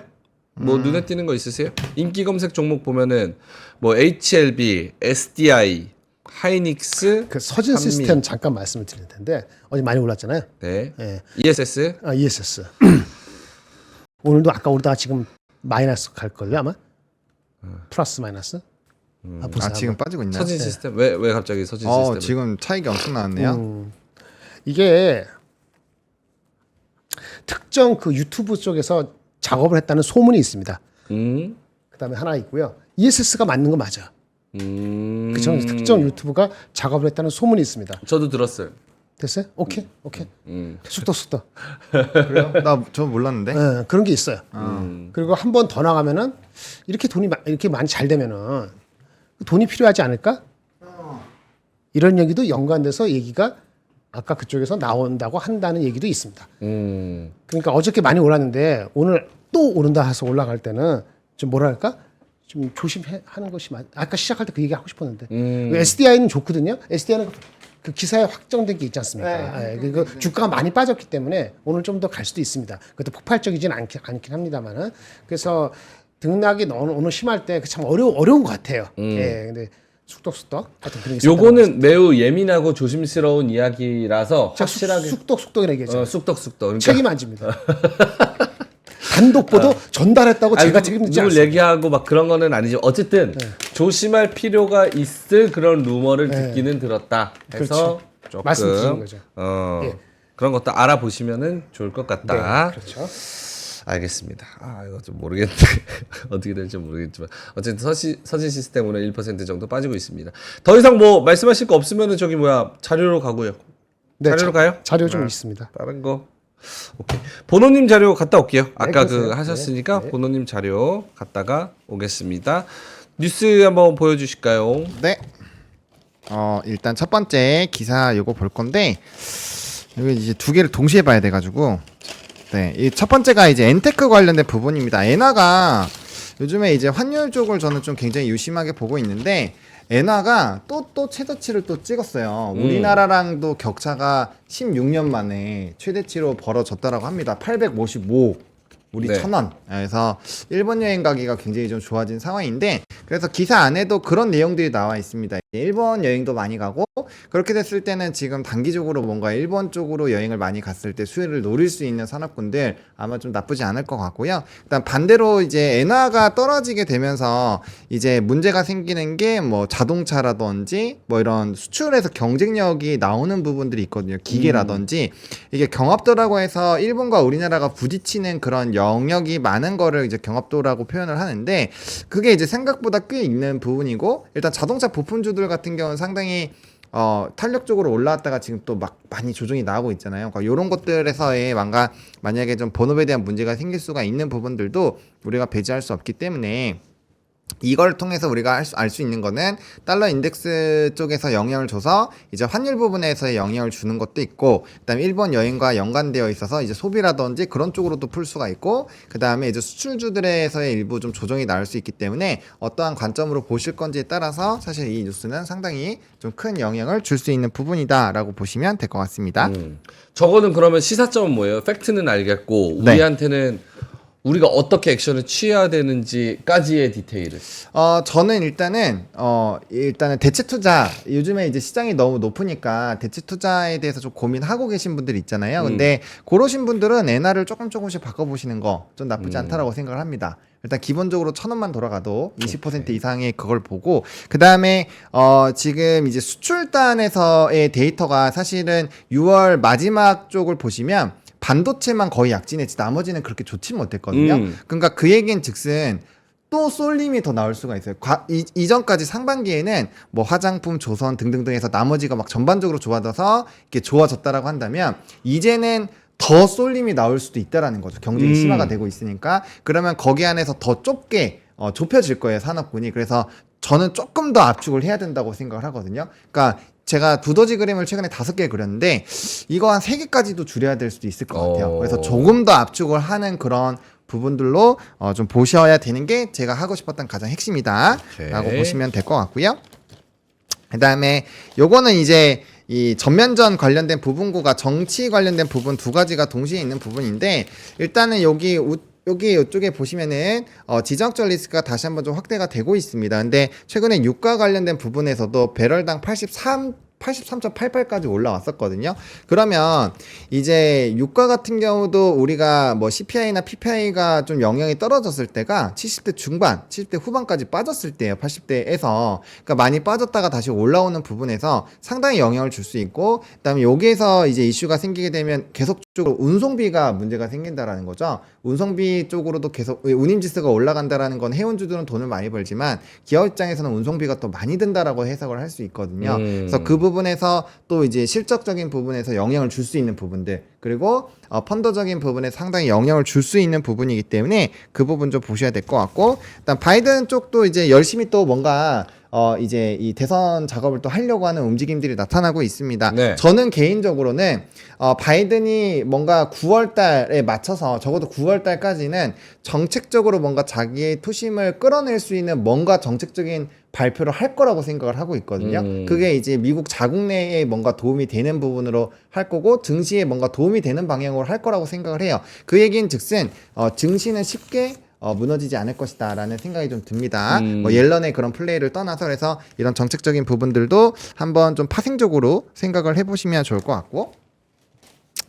뭐 눈에 띄는 거 있으세요? 인기 검색 종목 보면은 뭐 HLB, SDI, 하이닉스, 그 서진 한미. 시스템 잠깐 말씀을 드릴 텐데 어제 많이 올랐잖아요. 네, 예. ESS, ESS. 오늘도 아까 오르다가 지금 마이너스 갈 걸요 아마? 플러스 마이너스? 보세요, 지금 한번. 빠지고 있나요? 서진 시스템 왜 갑자기 서진 시스템? 지금 차익이 엄청 나왔네요. 이게 특정 그 유튜브 쪽에서 작업을 했다는 소문이 있습니다. 그다음에 하나 있고요. ESS가 맞는 거 맞아. 그 특정 유튜브가 작업을 했다는 소문이 있습니다. 저도 들었어요. 됐어요? 오케이. 쑥덕. 그래요? 저 몰랐는데. 네, 그런 게 있어요. 그리고 한 번 더 나가면은 이렇게 돈이 이렇게 많이 잘 되면은 돈이 필요하지 않을까? 이런 얘기도 연관돼서 얘기가 아까 그쪽에서 나온다고 한다는 얘기도 있습니다. 그러니까 어저께 많이 올랐는데 오늘 또 오른다 해서 올라갈 때는 좀 뭐랄까? 좀 조심하는 것이 아까 시작할 때 그 얘기 하고 싶었는데 SDI는 좋거든요. SDI는 그 기사에 확정된 게 있지 않습니까? 네. 그 주가가 많이 빠졌기 때문에 오늘 좀 더 갈 수도 있습니다. 그것도 폭발적이진 않긴 합니다만은 그래서 등락이 오늘 심할 때 참 어려운 것 같아요. 예, 근데 쑥덕쑥덕 하여튼 그런 게 요거는 매우 예민하고 조심스러운 이야기라서 확실하게 쑥덕쑥덕이라 얘기했죠. 쑥덕쑥덕. 그러니까 책임 안 집니다. 단독 보도 전달했다고 제가 책임지지 누굴 않습니다. 얘기하고 막 그런 거는 아니지만 어쨌든 조심할 필요가 있을 그런 루머를 듣기는 들었다 해서 조금 말씀 드리는 거죠. 예. 그런 것도 알아보시면은 좋을 것 같다. 네, 그렇죠. 알겠습니다. 이거 좀 모르겠는데 어떻게 될지 모르겠지만 어쨌든 서진 시스템으로 1% 정도 빠지고 있습니다. 더 이상 뭐 말씀하실 거 없으면은 저기 자료로 가고요. 네, 자료로 가요? 자료 좀 있습니다. 다른 거. 오케이. 보노님 자료 갔다 올게요. 아까 그러세요. 하셨으니까 네. 보노님 자료 갔다가 오겠습니다. 뉴스 한번 보여주실까요? 네. 일단 첫 번째 기사 요거 볼 건데 여기 이제 두 개를 동시에 봐야 돼가지고 네, 이 첫 번째가 이제 엔테크 관련된 부분입니다. 엔화가 요즘에 이제 환율 쪽을 저는 좀 굉장히 유심하게 보고 있는데 엔화가 또 최저치를 또 찍었어요. 우리나라랑도 격차가 16년 만에 최대치로 벌어졌다라고 합니다. 855 우리 네. 1,000원. 그래서 일본 여행 가기가 굉장히 좀 좋아진 상황인데 그래서 기사 안에도 그런 내용들이 나와 있습니다. 일본 여행도 많이 가고 그렇게 됐을 때는 지금 단기적으로 뭔가 일본 쪽으로 여행을 많이 갔을 때 수혜를 노릴 수 있는 산업군들 아마 좀 나쁘지 않을 것 같고요. 일단 반대로 이제 엔화가 떨어지게 되면서 이제 문제가 생기는 게 뭐 자동차라든지 뭐 이런 수출에서 경쟁력이 나오는 부분들이 있거든요. 기계라든지 이게 경합도라고 해서 일본과 우리나라가 부딪히는 그런 영역이 많은 거를 이제 경합도라고 표현을 하는데 그게 이제 생각보다 꽤 있는 부분이고 일단 자동차 부품주들 같은 경우는 상당히 탄력적으로 올라왔다가 지금 또 막 많이 조정이 나오고 있잖아요. 그러니까 이런 것들에서의 만약에 좀 본업에 대한 문제가 생길 수가 있는 부분들도 우리가 배제할 수 없기 때문에 이걸 통해서 우리가 알 수 있는 거는 달러 인덱스 쪽에서 영향을 줘서 이제 환율 부분에서의 영향을 주는 것도 있고 그다음에 일본 여행과 연관되어 있어서 이제 소비라든지 그런 쪽으로도 풀 수가 있고 그다음에 이제 수출주들에서의 일부 좀 조정이 나올 수 있기 때문에 어떠한 관점으로 보실 건지에 따라서 사실 이 뉴스는 상당히 좀 큰 영향을 줄 수 있는 부분이다라고 보시면 될 것 같습니다. 저거는 그러면 시사점은 뭐예요? 팩트는 알겠고 네. 우리한테는 우리가 어떻게 액션을 취해야 되는지까지의 디테일을. 저는 일단은 대체 투자 요즘에 이제 시장이 너무 높으니까 대체 투자에 대해서 좀 고민하고 계신 분들 있잖아요. 근데 그러신 분들은 엔화를 조금씩 바꿔보시는 거 좀 나쁘지 않다라고 생각을 합니다. 일단 기본적으로 1,000원만 돌아가도 20% 이상의 그걸 보고 그 다음에 지금 이제 수출단에서의 데이터가 사실은 6월 마지막 쪽을 보시면 반도체만 거의 약진했지 나머지는 그렇게 좋지 못했거든요. 그러니까 그 얘기는 즉슨 또 쏠림이 더 나올 수가 있어요. 이전까지 상반기에는 뭐 화장품, 조선 등등등 해서 나머지가 막 전반적으로 좋아져서 이렇게 좋아졌다라고 한다면 이제는 더 쏠림이 나올 수도 있다라는 거죠. 경쟁이 심화가 되고 있으니까. 그러면 거기 안에서 더 좁게 좁혀질 거예요, 산업군이. 그래서 저는 조금 더 압축을 해야 된다고 생각을 하거든요. 그러니까 제가 두더지 그림을 최근에 5개 그렸는데 이거 한 3개까지도 줄여야 될 수도 있을 것 같아요. 그래서 조금 더 압축을 하는 그런 부분들로 좀 보셔야 되는 게 제가 하고 싶었던 가장 핵심이다 라고 보시면 될 것 같고요. 그 다음에 요거는 이제 이 전면전 관련된 부분과 정치 관련된 부분 두 가지가 동시에 있는 부분인데 일단은 여기 이쪽에 보시면은 지정적 리스크가 다시 한번 좀 확대가 되고 있습니다. 근데 최근에 유가 관련된 부분에서도 배럴당 83.88까지 올라왔었거든요. 그러면 이제 유가 같은 경우도 우리가 뭐 CPI나 PPI가 좀 영향이 떨어졌을 때가 70대 중반, 70대 후반까지 빠졌을 때예요. 80대에서. 그러니까 많이 빠졌다가 다시 올라오는 부분에서 상당히 영향을 줄 수 있고 그다음에 여기에서 이제 이슈가 생기게 되면 계속적으로 운송비가 문제가 생긴다라는 거죠. 운송비 쪽으로도 계속 운임지수가 올라간다라는 건 해운주들은 돈을 많이 벌지만 기업 입장에서는 운송비가 더 많이 든다라고 해석을 할 수 있거든요. 그래서 그 부분에서 또 이제 실적적인 부분에서 영향을 줄 수 있는 부분들 그리고 펀더적인 부분에 상당히 영향을 줄 수 있는 부분이기 때문에 그 부분 좀 보셔야 될 것 같고 일단 바이든 쪽도 이제 열심히 또 뭔가 이제 이 대선 작업을 또 하려고 하는 움직임들이 나타나고 있습니다. 네. 저는 개인적으로는 바이든이 뭔가 9월 달에 맞춰서 적어도 9월 달까지는 정책적으로 뭔가 자기의 투심을 끌어낼 수 있는 뭔가 정책적인 발표를 할 거라고 생각을 하고 있거든요. 그게 이제 미국 자국 내에 뭔가 도움이 되는 부분으로 할 거고 증시에 뭔가 도움이 되는 방향으로 할 거라고 생각을 해요. 그 얘기는 즉슨 증시는 쉽게 무너지지 않을 것이다 라는 생각이 좀 듭니다. 뭐 옐런의 그런 플레이를 떠나서 그래서 이런 정책적인 부분들도 한번 좀 파생적으로 생각을 해보시면 좋을 것 같고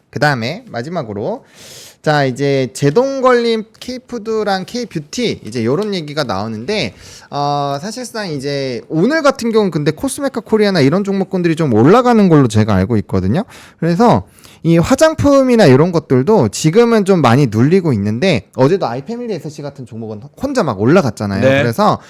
그 다음에 마지막으로 자 이제 제동걸림 K푸드랑 K뷰티 이제 요런 얘기가 나오는데 사실상 이제 오늘 같은 경우는 근데 코스메카 코리아나 이런 종목군들이 좀 올라가는 걸로 제가 알고 있거든요. 그래서 이 화장품이나 이런 것들도 지금은 좀 많이 눌리고 있는데 어제도 아이패밀리 SC 같은 종목은 혼자 막 올라갔잖아요. 네. 그래서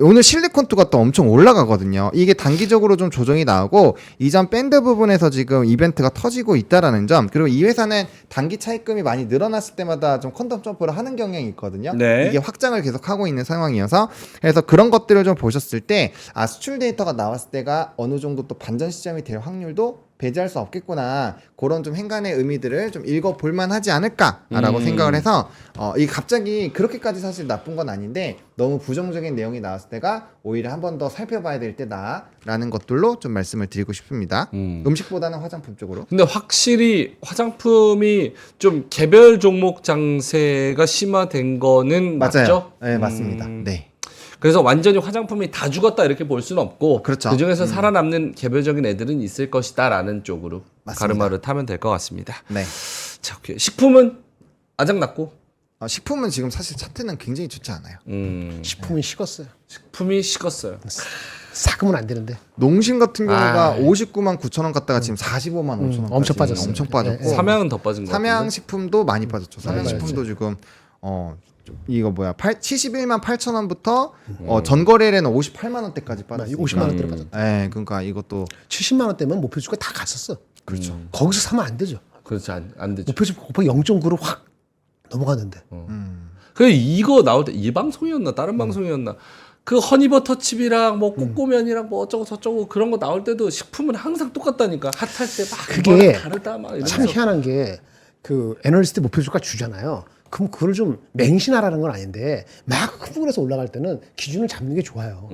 오늘 실리콘투가 또 엄청 올라가거든요. 이게 단기적으로 좀 조정이 나오고 이전 밴드 부분에서 지금 이벤트가 터지고 있다라는 점 그리고 이 회사는 단기 차입금이 많이 늘어났을 때마다 좀 퀀텀 점프를 하는 경향이 있거든요. 네. 이게 확장을 계속 하고 있는 상황이어서 그래서 그런 것들을 좀 보셨을 때 수출 데이터가 나왔을 때가 어느 정도 또 반전 시점이 될 확률도 배제할 수 없겠구나 그런 좀 행간의 의미들을 좀 읽어볼만 하지 않을까라고 생각을 해서 이게 갑자기 그렇게까지 사실 나쁜 건 아닌데 너무 부정적인 내용이 나왔을 때가 오히려 한 번 더 살펴봐야 될 때다라는 것들로 좀 말씀을 드리고 싶습니다. 음식보다는 화장품 쪽으로. 근데 확실히 화장품이 좀 개별 종목 장세가 심화된 거는 맞아요. 맞죠? 네, 맞습니다. 네. 그래서 완전히 화장품이 다 죽었다 이렇게 볼 수는 없고 그렇죠. 그중에서 살아남는 개별적인 애들은 있을 것이다라는 쪽으로 맞습니다. 가르마를 타면 될 것 같습니다. 네. 자, 오케이. 식품은 아작났고 식품은 지금 사실 차트는 굉장히 좋지 않아요. 식품이 식었어요. 식품이 식었어요. 삭으면 안 되는데. 농심 같은 경우가 59만 9천 원 갔다가 지금 45만 5천 원 엄청 빠졌어요. 엄청 빠졌고 삼양은 더 빠진 거 같은데. 삼양식품도 많이 빠졌죠. 삼양식품도 지금 이거 뭐야 71만 8천 원부터 전거래일에는 58만 원대까지 빠졌어요. 50만 원대로 빠졌다. 네, 그러니까 이것도 70만 원대면 목표주가 다 갔었어. 그렇죠. 거기서 사면 안 되죠. 그렇지 안 되죠. 목표주 곱하기 0.9로 확 넘어갔는데. 그 이거 나올 때 이 방송이었나 다른 방송이었나 그 허니버터 칩이랑 뭐 꼬꼬면이랑 뭐 어쩌고 저쩌고 그런 거 나올 때도 식품은 항상 똑같다니까 핫할 때 막 그게 다르다 막 이러면서 참 희한한 게 그 애널리스트 목표주가 주잖아요. 그럼 그걸 좀 맹신하라는 건 아닌데 막 흥분해서 올라갈 때는 기준을 잡는 게 좋아요.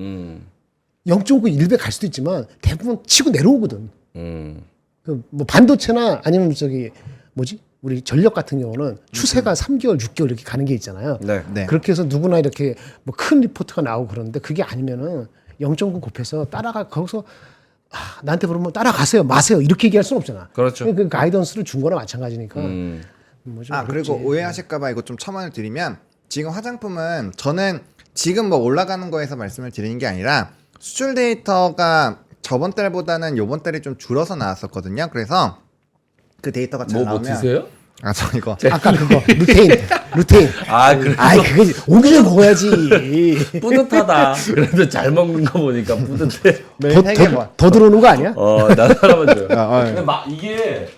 0.9, 1배 갈 수도 있지만 대부분 치고 내려오거든. 그 뭐 반도체나 아니면 저기 뭐지? 우리 전력 같은 경우는 추세가 3개월, 6개월 이렇게 가는 게 있잖아요. 네. 네. 그렇게 해서 누구나 이렇게 뭐 큰 리포트가 나오고 그러는데 그게 아니면은 0.9 곱해서 거기서 나한테 물으면 따라가세요, 마세요 이렇게 얘기할 수는 없잖아. 그렇죠. 그 가이던스를 준 거나 마찬가지니까. 뭐좀 그리고 오해하실까봐 이거 좀 첨언을 드리면 지금 화장품은 저는 지금 뭐 올라가는 거에서 말씀을 드리는 게 아니라 수출 데이터가 저번 달보다는 요번 달에 좀 줄어서 나왔었거든요. 그래서 그 데이터가 잘 뭐 나오면 드세요? 저 이거 아까 그거 루테인. 그래. 그게 오기 전에 먹어야지. 뿌듯하다. 그래도 잘 먹는 거 보니까 뿌듯해. 매일 3개 뭐. 더 들어오는 거 아니야? 나도 하나만 줘요. 예. 근데 이게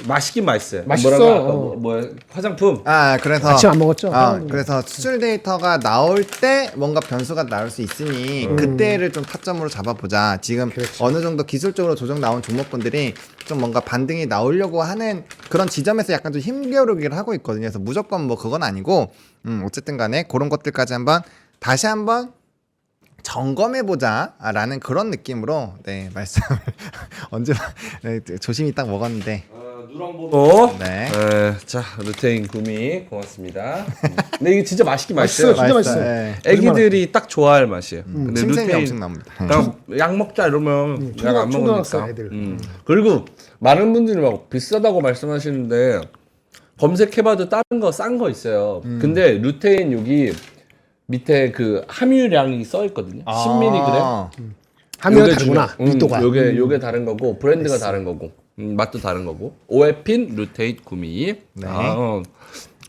맛있긴 맛있어요. 맛있어. 뭐라고 아까 뭐 화장품. 그래서 아침 안 먹었죠? 그래서 수출 데이터가 나올 때 뭔가 변수가 나올 수 있으니 그때를 좀 타점으로 잡아보자. 지금 어느 정도 기술적으로 조정 나온 종목군들이 좀 뭔가 반등이 나오려고 하는 그런 지점에서 약간 좀 힘겨루기를 하고 있거든요. 그래서 무조건 뭐 그건 아니고 어쨌든 간에 그런 것들까지 다시 한번 점검해보자라는 그런 느낌으로 네 말씀을 언제나 조심히 딱 먹었는데 누렁보도. 네. 자, 루테인 구미 고맙습니다. 근데 이게 진짜 맛있긴 맛있어요. 진짜 맛있어요. 네. 애기들이 딱 좋아할 맛이에요. 근데 침샘이 루테인 엄청 납니다. 그냥 약 먹자 이러면 약 안 초등학생 먹으니까. 애들. 그리고 많은 분들이 막 비싸다고 말씀하시는데 검색해봐도 다른 거 싼 거 있어요. 근데 루테인 여기 밑에 그 함유량이 써 있거든요. 10mg. 하면 다르구나. 밀도가. 요게 다른 거고 브랜드가 다른 거고 맛도 다른 거고 오에핀 루테인 구미. 네.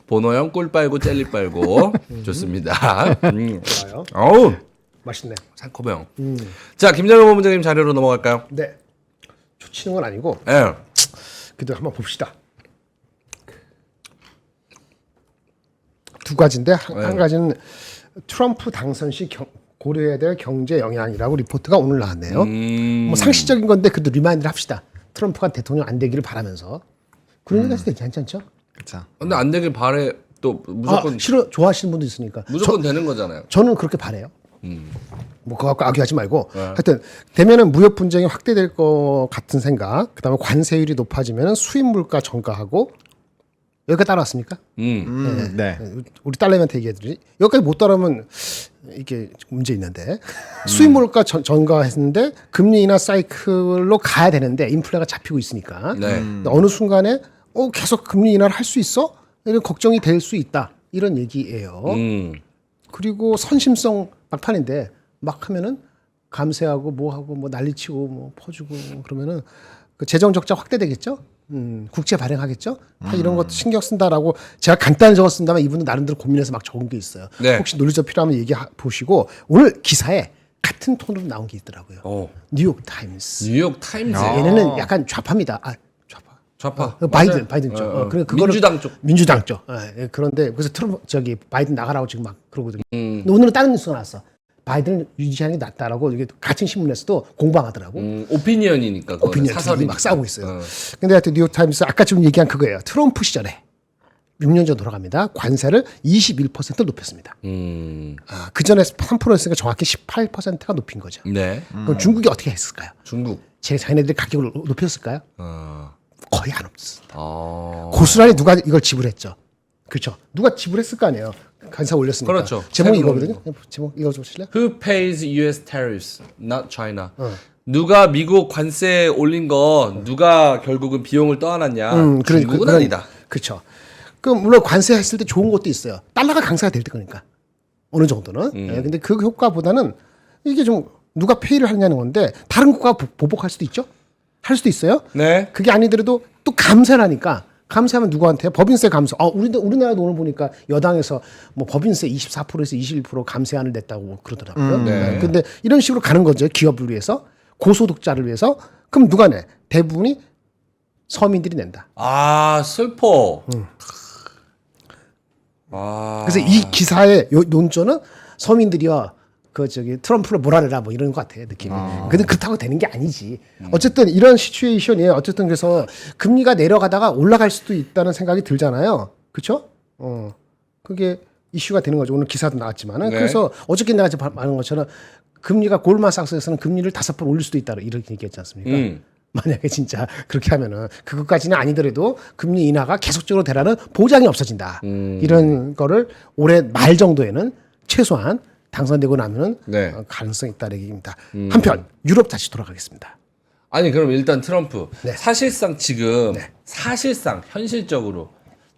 보노형 꿀 빨고 젤리 빨고 좋습니다. 좋아요. 어우 맛있네. 상콤해요. 자, 김정일 본부장님 자료로 넘어갈까요? 네. 초치는 건 아니고 예. 그래도 한번 봅시다. 두 가지인데 한 가지는 트럼프 당선 시 고려해야 될 경제 영향이라고 리포트가 오늘 나왔네요. 뭐 상식적인 건데 그래도 리마인드를 합시다. 트럼프가 대통령 안 되기를 바라면서 그런 얘기 해도 괜찮죠? 그렇죠. 근데 안 되길 바래 또 무조건 싫어 좋아하시는 분도 있으니까. 무조건 되는 거잖아요. 저는 그렇게 바래요. 뭐 그거 갖고 악유하지 말고 하여튼 되면은 무역 분쟁이 확대될 것 같은 생각. 그다음에 관세율이 높아지면은 수입 물가 전가하고 여기까지 따라왔습니까? 네. 우리 딸내미한테 얘기해드리. 여기까지 못 따라오면 이게 문제 있는데 수입 물가 전가했는데 금리 인하 사이클로 가야 되는데 인플레가 잡히고 있으니까 네. 어느 순간에 계속 금리 인하를 할 수 있어? 이런 걱정이 될 수 있다 이런 얘기예요. 그리고 선심성 막판인데 막 하면은 감세하고 뭐 하고 뭐 난리치고 뭐 퍼주고 그러면은 그 재정 적자 확대되겠죠. 국채 발행하겠죠. 다 이런 것도 신경 쓴다라고 제가 간단히 적었습니다만 이분은 나름대로 고민해서 막 적은 게 있어요. 네. 혹시 논리적 필요하면 얘기 보시고 오늘 기사에 같은 톤으로 나온 게 있더라고요. 뉴욕 타임스. 뉴욕 타임즈. 얘네는 약간 좌파입니다. 좌파. 바이든 쪽. 그거를 민주당 쪽. 민주당 쪽. 예, 그런데 그래서 트럼프 바이든 나가라고 지금 막 그러거든요. 근데 오늘은 다른 뉴스가 나왔어. 바이든을 유지하는 게 낫다라고 이게 같은 신문에서도 공방하더라고. 오피니언이니까. 오피니언 사설이 막 싸우고 있어요. 근데 하여튼 뉴욕 타임스 아까 좀 얘기한 그거예요. 트럼프 시절에 6년 전 돌아갑니다. 관세를 21% 높였습니다. 그 전에 3%였으니까 정확히 18%가 높인 거죠. 네. 그럼 중국이 어떻게 했을까요? 중국. 자기네들이 가격을 높였을까요? 거의 안 없어. 고스란히 누가 이걸 지불했죠. 그렇죠. 누가 지불했을 거 아니에요. 관세 올렸으니까. 그렇죠. 제목이 이거거든요. 제목 이거 좀 보실래요? Who pays U.S. tariffs, not China? 누가 미국 관세 올린 거 누가 결국은 비용을 떠안았냐? 중국은 아니다. 그렇죠. 그 물론 관세했을 때 좋은 것도 있어요. 달러가 강세가 될 때 거니까 어느 정도는. 예, 근데 그 효과보다는 이게 좀 누가 페이를 하느냐는 건데 다른 국가가 보복할 수도 있죠. 할 수도 있어요. 네. 그게 아니더라도 또 감세라니까. 감세하면 누구한테? 법인세 감세. 우리나라도 오늘 보니까 여당에서 뭐 법인세 24%에서 21% 감세안을 냈다고 그러더라고요. 네. 근데 이런 식으로 가는 거죠. 기업을 위해서, 고소득자를 위해서. 그럼 누가 내? 대부분이 서민들이 낸다. 아, 슬퍼. 그래서 이 기사의 논조는 서민들이요. 트럼프를 몰아내라 뭐 이런 것 같아요 느낌이. 근데 그렇다고 되는 게 아니지. 어쨌든 이런 시츄에이션이에요. 어쨌든 그래서 금리가 내려가다가 올라갈 수도 있다는 생각이 들잖아요. 그렇죠? 그게 이슈가 되는 거죠. 오늘 기사도 나왔지만은. 네. 그래서 어저께 내가 말한 것처럼 금리가 골드만삭스에서는 금리를 5번 올릴 수도 있다 이렇게 얘기했지 않습니까? 만약에 진짜 그렇게 하면은 그것까지는 아니더라도 금리 인하가 계속적으로 되라는 보장이 없어진다. 이런 거를 올해 말 정도에는 최소한 당선되고 나면은 네. 가능성이 있다는 얘기입니다. 한편 유럽 다시 돌아가겠습니다. 아니 그럼 일단 트럼프 네. 사실상 지금 사실상 현실적으로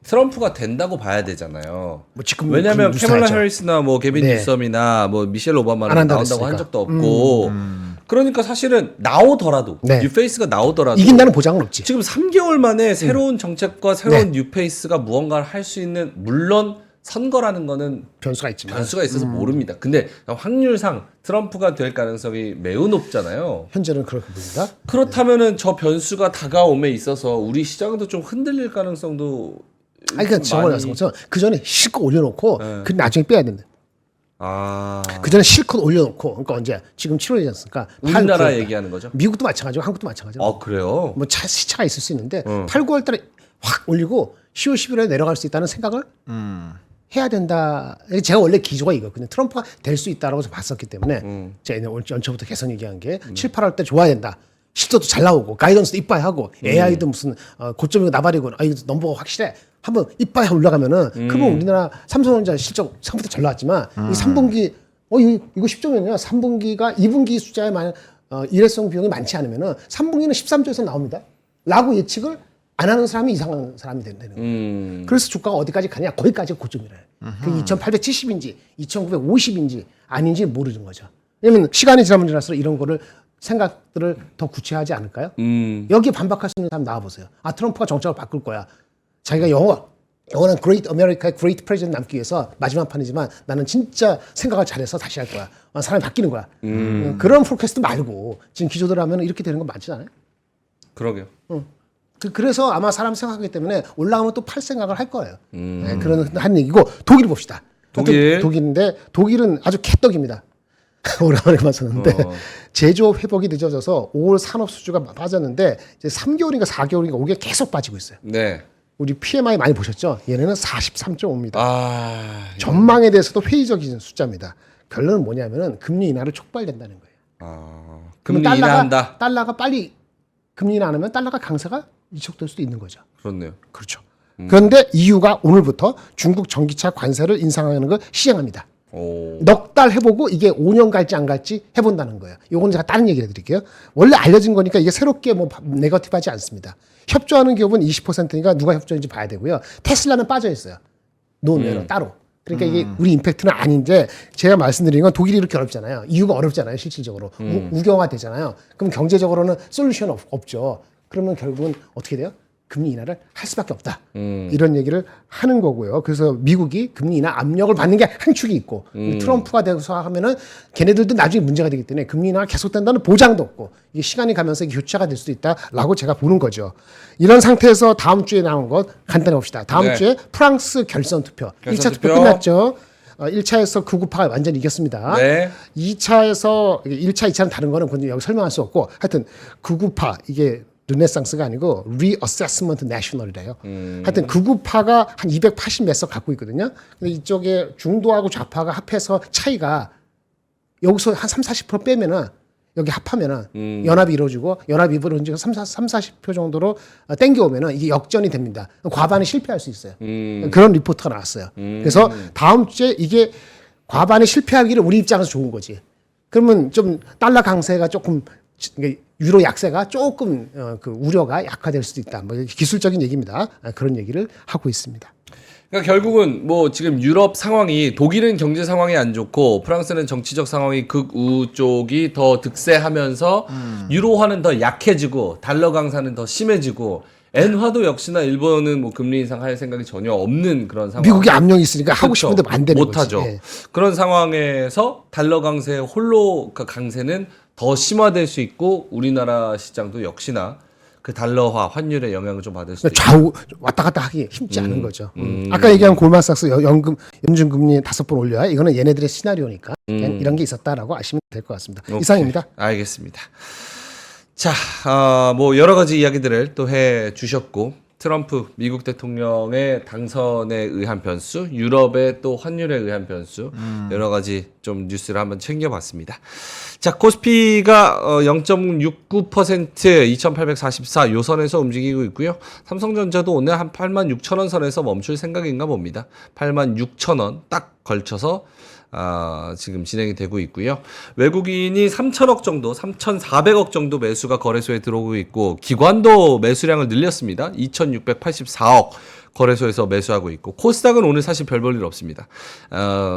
트럼프가 된다고 봐야 되잖아요. 뭐 지금 왜냐하면 뉴스 캐멀라 나왔죠. 해리스나 뭐 게빈 네. 뉴섬이나 뭐 미셸 안 오바마는 한다고 나온다고 한 했으니까. 적도 없고 그러니까 사실은 나오더라도 네. 뉴페이스가 나오더라도 이긴다는 보장은 없지. 지금 3개월 만에 새로운 정책과 새로운 뉴페이스가 무언가를 할 수 있는 물론 선거라는 거는 변수가 있지만 변수가 있어서 모릅니다. 근데 확률상 트럼프가 될 가능성이 매우 높잖아요. 현재는 그렇게 보입니다. 그렇다면은 저 변수가 다가옴에 있어서 우리 시장도 좀 흔들릴 가능성도 아니 그러니까 저번에 말씀 것처럼 그 전에 실컷 올려놓고 그 나중에 빼야 된다. 아 그 전에 실컷 올려놓고 그러니까 언제 지금 7월이지 않습니까? 우리나라 8, 9월. 얘기하는 거죠? 미국도 마찬가지고 한국도 마찬가지고. 아 그래요? 뭐 시차가 있을 수 있는데 8, 9월 달에 확 올리고 10월, 11월에 내려갈 수 있다는 생각을 해야 된다. 제가 원래 기조가 이거거든요. 트럼프가 될 수 있다라고 봤었기 때문에 제가 올 연초부터 개선 얘기한 게 7, 8월 때 좋아야 된다. 실적도 잘 나오고 가이던스도 이빠이 하고 AI도 무슨 고점이고 나발이고 이거 넘버가 확실해. 한번 이빠이 올라가면은 그러면 우리나라 삼성전자 실적 상부터 잘 나왔지만 이 3분기 이거 10조면요. 3분기가 2분기 숫자에 만약 일회성 비용이 많지 않으면은 3분기는 13조에서 나옵니다. 라고 예측을 안 하는 사람이 이상한 사람이 된다는 거예요. 그래서 주가가 어디까지 가냐? 거기까지 고점이래. 그 2870인지 2950인지 아닌지 모르는 거죠. 왜냐면 시간이 지나면 지날수록 이런 거를 생각들을 더 구체하지 않을까요? 여기에 반박할 수 있는 사람 나와보세요. 아 트럼프가 정책을 바꿀 거야. 자기가 영어 영원한 Great America의 Great President 남기 위해서 마지막 판이지만 나는 진짜 생각을 잘해서 다시 할 거야. 사람이 바뀌는 거야. 그런 포캐스트 말고 지금 기조대로 하면 이렇게 되는 건 맞지 않아요? 그러게요. 그래서 아마 사람 생각하기 때문에 올라가면 또 팔 생각을 할 거예요. 네, 그런 한 얘기고 독일 봅시다. 독일인데 독일은 아주 개떡입니다. 오랜만에 맞췄는데 제조업 회복이 늦어져서 5월 산업 수주가 빠졌는데 이제 3개월인가 4개월인가 5개월 계속 빠지고 있어요. 네. 우리 PMI 많이 보셨죠? 얘네는 43.5입니다. 아, 전망에 대해서도 회의적인 숫자입니다. 결론은 뭐냐면은 금리 인하를 촉발된다는 거예요. 금리 그러면 인하한다. 달러가 빨리 금리 인하 안 하면 달러가 강세가 이촉될 수도 있는 거죠. 그렇네요. 그렇죠. 그런데 EU가 오늘부터 중국 전기차 관세를 인상하는 걸 시행합니다. 넉 달 해보고 이게 5년 갈지 안 갈지 해본다는 거예요. 요건 제가 다른 얘기를 해드릴게요. 원래 알려진 거니까 이게 새롭게 뭐 네거티브하지 않습니다. 협조하는 기업은 20%니까 누가 협조했는지 봐야 되고요. 테슬라는 빠져 있어요. 논외로 따로. 그러니까 이게 우리 임팩트는 아닌데 제가 말씀드린 건 독일이 이렇게 어렵잖아요. EU가 어렵잖아요. 실질적으로. 우경화 되잖아요. 그럼 경제적으로는 솔루션 없죠. 그러면 결국은 어떻게 돼요? 금리 인하를 할 수밖에 없다. 이런 얘기를 하는 거고요. 그래서 미국이 금리 인하 압력을 받는 게 한 축이 있고 트럼프가 돼서 하면은 걔네들도 나중에 문제가 되기 때문에 금리 인하가 계속된다는 보장도 없고 이게 시간이 가면서 이게 교차가 될 수도 있다라고 제가 보는 거죠. 이런 상태에서 다음 주에 나온 것 간단히 봅시다. 다음 주에 프랑스 결선 투표. 1차 투표 끝났죠. 1차에서 구구파가 완전히 이겼습니다. 네. 2차에서 1차, 2차는 다른 거는 여기 설명할 수 없고 하여튼 구구파 이게 르네상스가 아니고 리어세스먼트 내셔널이래요. 하여튼 극우파가 한 280 몇 석 갖고 있거든요. 근데 이쪽에 중도하고 좌파가 합해서 차이가 여기서 한 3, 40% 빼면은 여기 합하면은 연합이 이루어지고 연합이 이루어지고 3, 40표 정도로 땡겨오면은 이게 역전이 됩니다. 과반이 실패할 수 있어요. 그런 리포트가 나왔어요. 그래서 다음 주에 이게 과반이 실패하기를 우리 입장에서 좋은 거지. 그러면 좀 달러 강세가 조금 유로 약세가 조금 그 우려가 약화될 수도 있다. 뭐 기술적인 얘기입니다. 그런 얘기를 하고 있습니다. 그러니까 결국은 뭐 지금 유럽 상황이 독일은 경제 상황이 안 좋고 프랑스는 정치적 상황이 극우 쪽이 더 득세하면서 유로화는 더 약해지고 달러 강세는 더 심해지고 엔화도 역시나 일본은 뭐 금리 인상할 생각이 전혀 없는 그런 상황. 미국이 압력이 있으니까 하고 그렇죠. 싶은데 안 되는 못하죠. 거지. 예. 그런 상황에서 달러 강세 홀로 그 강세는 더 심화될 수 있고 우리나라 시장도 역시나 그 달러화 환율의 영향을 좀 받을 수도 있고. 좌우 왔다 갔다 하기 쉽지 않은 거죠. 아까 얘기한 골만삭스 연준금리 5번 올려야 이거는 얘네들의 시나리오니까 이런 게 있었다라고 아시면 될 것 같습니다. 오케이. 이상입니다. 알겠습니다. 자, 뭐 여러 가지 이야기들을 또 해 주셨고 트럼프 미국 대통령의 당선에 의한 변수, 유럽의 또 환율에 의한 변수 여러 가지 좀 뉴스를 한번 챙겨봤습니다. 자, 코스피가 0.69% 2844 요 선에서 움직이고 있고요. 삼성전자도 오늘 한 86,000원 선에서 멈출 생각인가 봅니다. 86,000원 딱 걸쳐서 지금 진행이 되고 있고요. 외국인이 3천억 정도, 3,400억 정도 매수가 거래소에 들어오고 있고 기관도 매수량을 늘렸습니다. 2,684억 거래소에서 매수하고 있고 코스닥은 오늘 사실 별 볼 일 없습니다.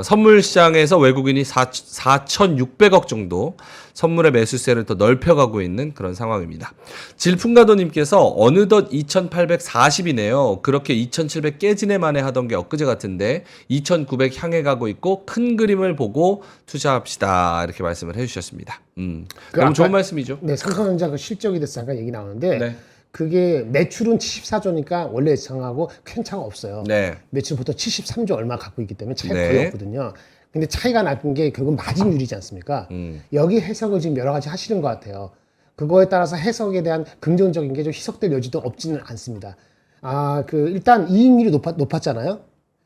선물 시장에서 외국인이 4,600억 정도 선물의 매수세를 더 넓혀가고 있는 그런 상황입니다. 질풍가도님께서 어느덧 2,840이네요. 그렇게 2,700 깨지네 만에 하던 게 엊그제 같은데 2,900 향해 가고 있고 큰 그림을 보고 투자합시다. 이렇게 말씀을 해주셨습니다. 너무 좋은 말씀이죠. 네, 삼성전자가 실적이 됐어 아까 얘기 나오는데 네. 그게 매출은 74조니까 원래 예상하고 큰 차가 없어요. 네. 매출 보통 73조 얼마 갖고 있기 때문에 차이가 네. 거의 없거든요. 근데 차이가 나쁜 게 결국 마진율이지 않습니까? 여기 해석을 지금 여러 가지 하시는 것 같아요. 그거에 따라서 해석에 대한 긍정적인 게 좀 희석될 여지도 없지는 않습니다. 일단 이익률이 높았잖아요.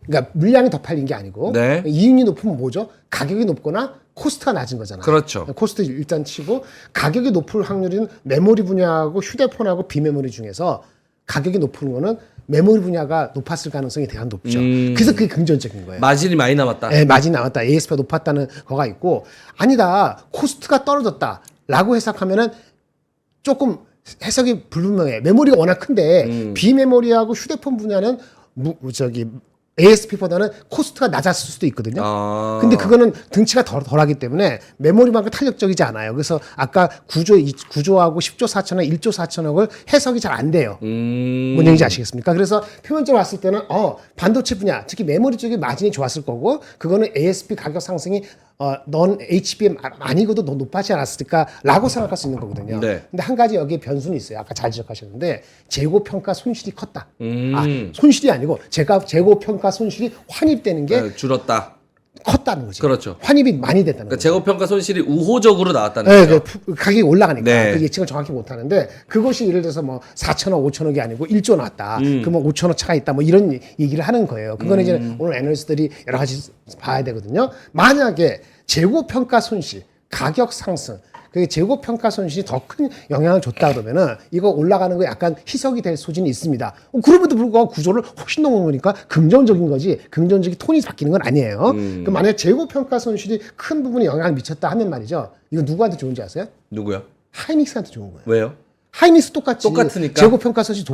그러니까 물량이 더 팔린 게 아니고 네. 이익률이 높으면 뭐죠? 가격이 높거나 코스트가 낮은 거잖아요. 그렇죠. 코스트 일단 치고 가격이 높을 확률은 메모리 분야하고 휴대폰하고 비메모리 중에서 가격이 높은 거는 메모리 분야가 높았을 가능성이 대단히 높죠. 그래서 그게 긍정적인 거예요. 마진이 많이 남았다. 네, 마진이 나왔다. ASP가 높았다는 거가 있고 아니다. 코스트가 떨어졌다라고 해석하면은 조금 해석이 불분명해. 메모리가 워낙 큰데 비메모리하고 휴대폰 분야는 ASP보다는 코스트가 낮았을 수도 있거든요. 아. 근데 그거는 등치가 덜하기 때문에 메모리만큼 탄력적이지 않아요. 그래서 아까 구조하고 10조 4천억, 1조 4천억을 해석이 잘 안 돼요. 뭔 얘기인지 아시겠습니까? 그래서 표면적으로 봤을 때는 반도체 분야, 특히 메모리 쪽에 마진이 좋았을 거고 그거는 ASP 가격 상승이 넌 HBM 아니고도 너 높아지지 않았을까라고 생각할 수 있는 거거든요. 네. 근데 한 가지 여기에 변수는 있어요. 아까 잘 지적하셨는데 재고 평가 손실이 컸다. 손실이 아니고 재고 평가 손실이 환입되는 게 네, 줄었다. 컸다는 거지. 그렇죠. 환입이 많이 됐다는 그러니까 거죠. 재고평가 손실이 우호적으로 나왔다는 네, 거죠. 그 가격이 올라가니까 네. 그 예측을 정확히 못 하는데 그것이 예를 들어서 뭐 4천억, 5천억이 아니고 1조 나왔다. 그러면 5천억 차가 있다. 뭐 이런 얘기를 하는 거예요. 그거는 이제 오늘 애널리스트들이 여러 가지 봐야 되거든요. 만약에 재고 평가 손실, 가격 상승, 그 재고 평가 손실이 더 큰 영향을 줬다 그러면은 이거 올라가는 거 약간 희석이 될 소진이 있습니다. 그럼에도 불구하고 구조를 훨씬 넘은 거니까 긍정적인 거지 긍정적인 톤이 바뀌는 건 아니에요. 그럼 만약 재고 평가 손실이 큰 부분에 영향을 미쳤다 하면 말이죠. 이거 누구한테 좋은지 아세요? 누구요? 하이닉스한테 좋은 거예요. 왜요? 하이닉스 똑같이 똑같으니까? 재고 평가 손실이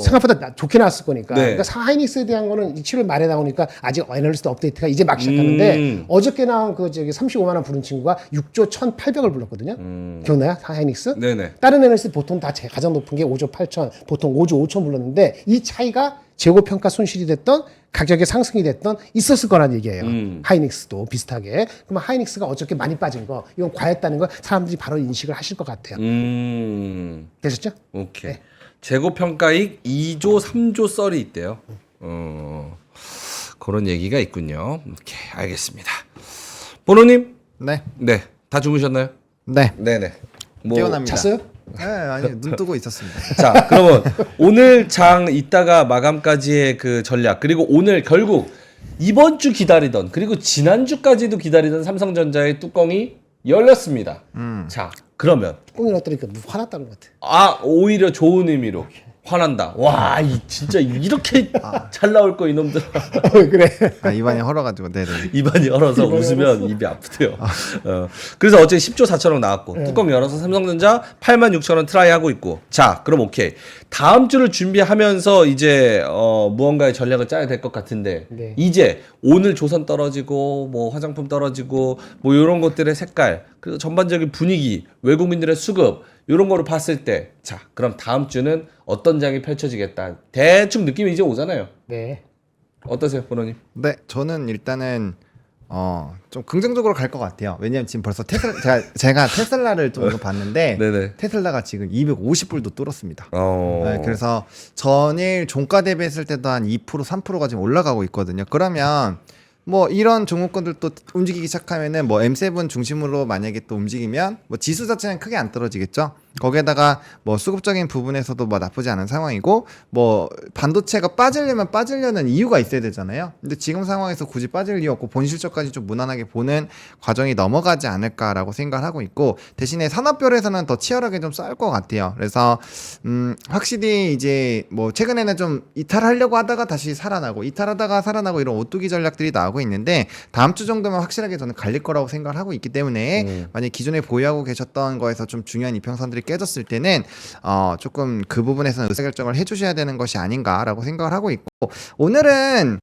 생각보다 좋게 나왔을 거니까. 네. 그러니까 하이닉스에 대한 거는 7월 말에 나오니까 아직 애널리스트 업데이트가 이제 막 시작하는데 어저께 나온 그 저기 35만 원 부른 친구가 6조 1,800을 불렀거든요. 기억나요? 하이닉스? 네네. 다른 애널리스트 보통 다 가장 높은 게 5조 8천, 보통 5조 5천 불렀는데 이 차이가 재고 평가 손실이 됐던 가격의 상승이 됐던 있었을 거란 얘기예요. 하이닉스도 비슷하게. 그러면 하이닉스가 어저께 많이 빠진 거 이건 과했다는 걸 사람들이 바로 인식을 하실 것 같아요. 되셨죠? 오케이. 재고평가익 2조, 3조 썰이 있대요. 그런 얘기가 있군요. 오케이, 알겠습니다. 보노님? 네. 네. 다 주무셨나요? 네. 네네. 뭐, 깨어납니다. 잤어요? 네, 아니 눈 뜨고 있었습니다. 자, 그러면 오늘 장 이따가 마감까지의 그 전략, 그리고 오늘 결국 이번 주 기다리던, 그리고 지난주까지도 기다리던 삼성전자의 뚜껑이 열렸습니다. 자, 그러면 꽁이 넣었더니까 화났다는 것 같아. 오히려 좋은 의미로 화난다. 와, 진짜 이렇게 잘 나올 거 이놈들. 그래. 입안이 헐어가지고 네네. 입안이 얼어서 웃으면 입이 아프대요. 그래서 어제 10조 4천억 나왔고 뚜껑 열어서 삼성전자 8만 6천 원 트라이 하고 있고. 자, 그럼 오케이. 다음 주를 준비하면서 이제 무언가의 전략을 짜야 될 것 같은데 네. 이제 오늘 조선 떨어지고 뭐 화장품 떨어지고 뭐 이런 것들의 색깔, 그리고 전반적인 분위기, 외국인들의 수급 이런 거를 봤을 때, 자, 그럼 다음 주는 어떤 장이 펼쳐지겠다. 대충 느낌이 이제 오잖아요. 네. 어떠세요, 보노님? 네, 저는 일단은 좀 긍정적으로 갈 것 같아요. 왜냐면 지금 벌써 제가 테슬라를 좀 이거 봤는데 네네. 테슬라가 지금 250불도 뚫었습니다. 어. 네, 그래서 전일 종가 대비했을 때도 한 2% 3%가 지금 올라가고 있거든요. 그러면 뭐 이런 종목권들 또 움직이기 시작하면은 뭐 M7 중심으로 만약에 또 움직이면 뭐 지수 자체는 크게 안 떨어지겠죠. 거기에다가 뭐 수급적인 부분에서도 뭐 나쁘지 않은 상황이고, 뭐 반도체가 빠지려면 빠지려는 이유가 있어야 되잖아요. 근데 지금 상황에서 굳이 빠질 이유 없고 본 실적까지 좀 무난하게 보는 과정이 넘어가지 않을까라고 생각을 하고 있고, 대신에 산업별에서는 더 치열하게 좀 싸울 것 같아요. 그래서 확실히 이제 뭐 최근에는 좀 이탈하려고 하다가 다시 살아나고 이탈하다가 살아나고 이런 오뚜기 전략들이 나오고 있는데, 다음 주 정도면 확실하게 저는 갈릴 거라고 생각을 하고 있기 때문에 만약 기존에 보유하고 계셨던 거에서 좀 중요한 이평선들이 깨졌을 때는 조금 그 부분에서는 의사결정을 해주셔야 되는 것이 아닌가라고 생각을 하고 있고, 오늘은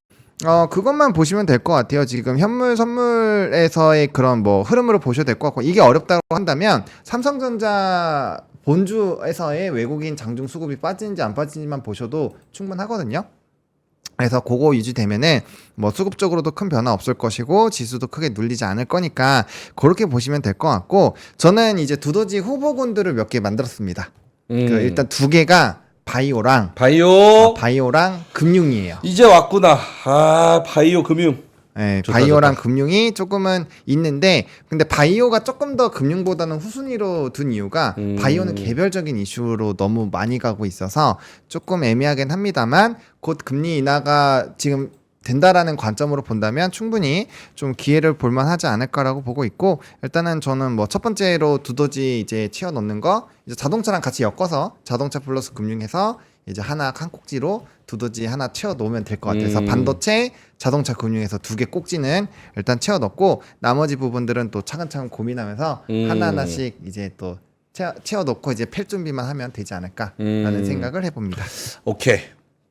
그것만 보시면 될 것 같아요. 지금 현물 선물에서의 그런 뭐 흐름으로 보셔도 될 것 같고, 이게 어렵다고 한다면 삼성전자 본주에서의 외국인 장중 수급이 빠지는지 안 빠지는지만 보셔도 충분하거든요. 그래서 그거 유지되면은 뭐 수급적으로도 큰 변화 없을 것이고 지수도 크게 눌리지 않을 거니까 그렇게 보시면 될 것 같고, 저는 이제 두더지 후보군들을 몇 개 만들었습니다. 그 일단 두 개가 바이오랑 금융이에요. 이제 왔구나. 바이오 금융. 네, 좋다, 바이오랑 좋다. 금융이 조금은 있는데, 근데 바이오가 조금 더 금융보다는 후순위로 둔 이유가 바이오는 개별적인 이슈로 너무 많이 가고 있어서 조금 애매하긴 합니다만, 곧 금리 인하가 지금 된다라는 관점으로 본다면 충분히 좀 기회를 볼만 하지 않을까라고 보고 있고, 일단은 저는 뭐 첫 번째로 두더지 이제 치어 넣는 거, 이제 자동차랑 같이 엮어서 자동차 플러스 금융해서 이제 한 꼭지로 두더지 하나 채워 놓으면 될 것 같아요. 그래서 반도체, 자동차 금융에서 두 개 꼭지는 일단 채워 넣고, 나머지 부분들은 또 차근차근 고민하면서 하나하나씩 이제 또 채워 넣고 이제 펼 준비만 하면 되지 않을까라는 생각을 해봅니다. 오케이.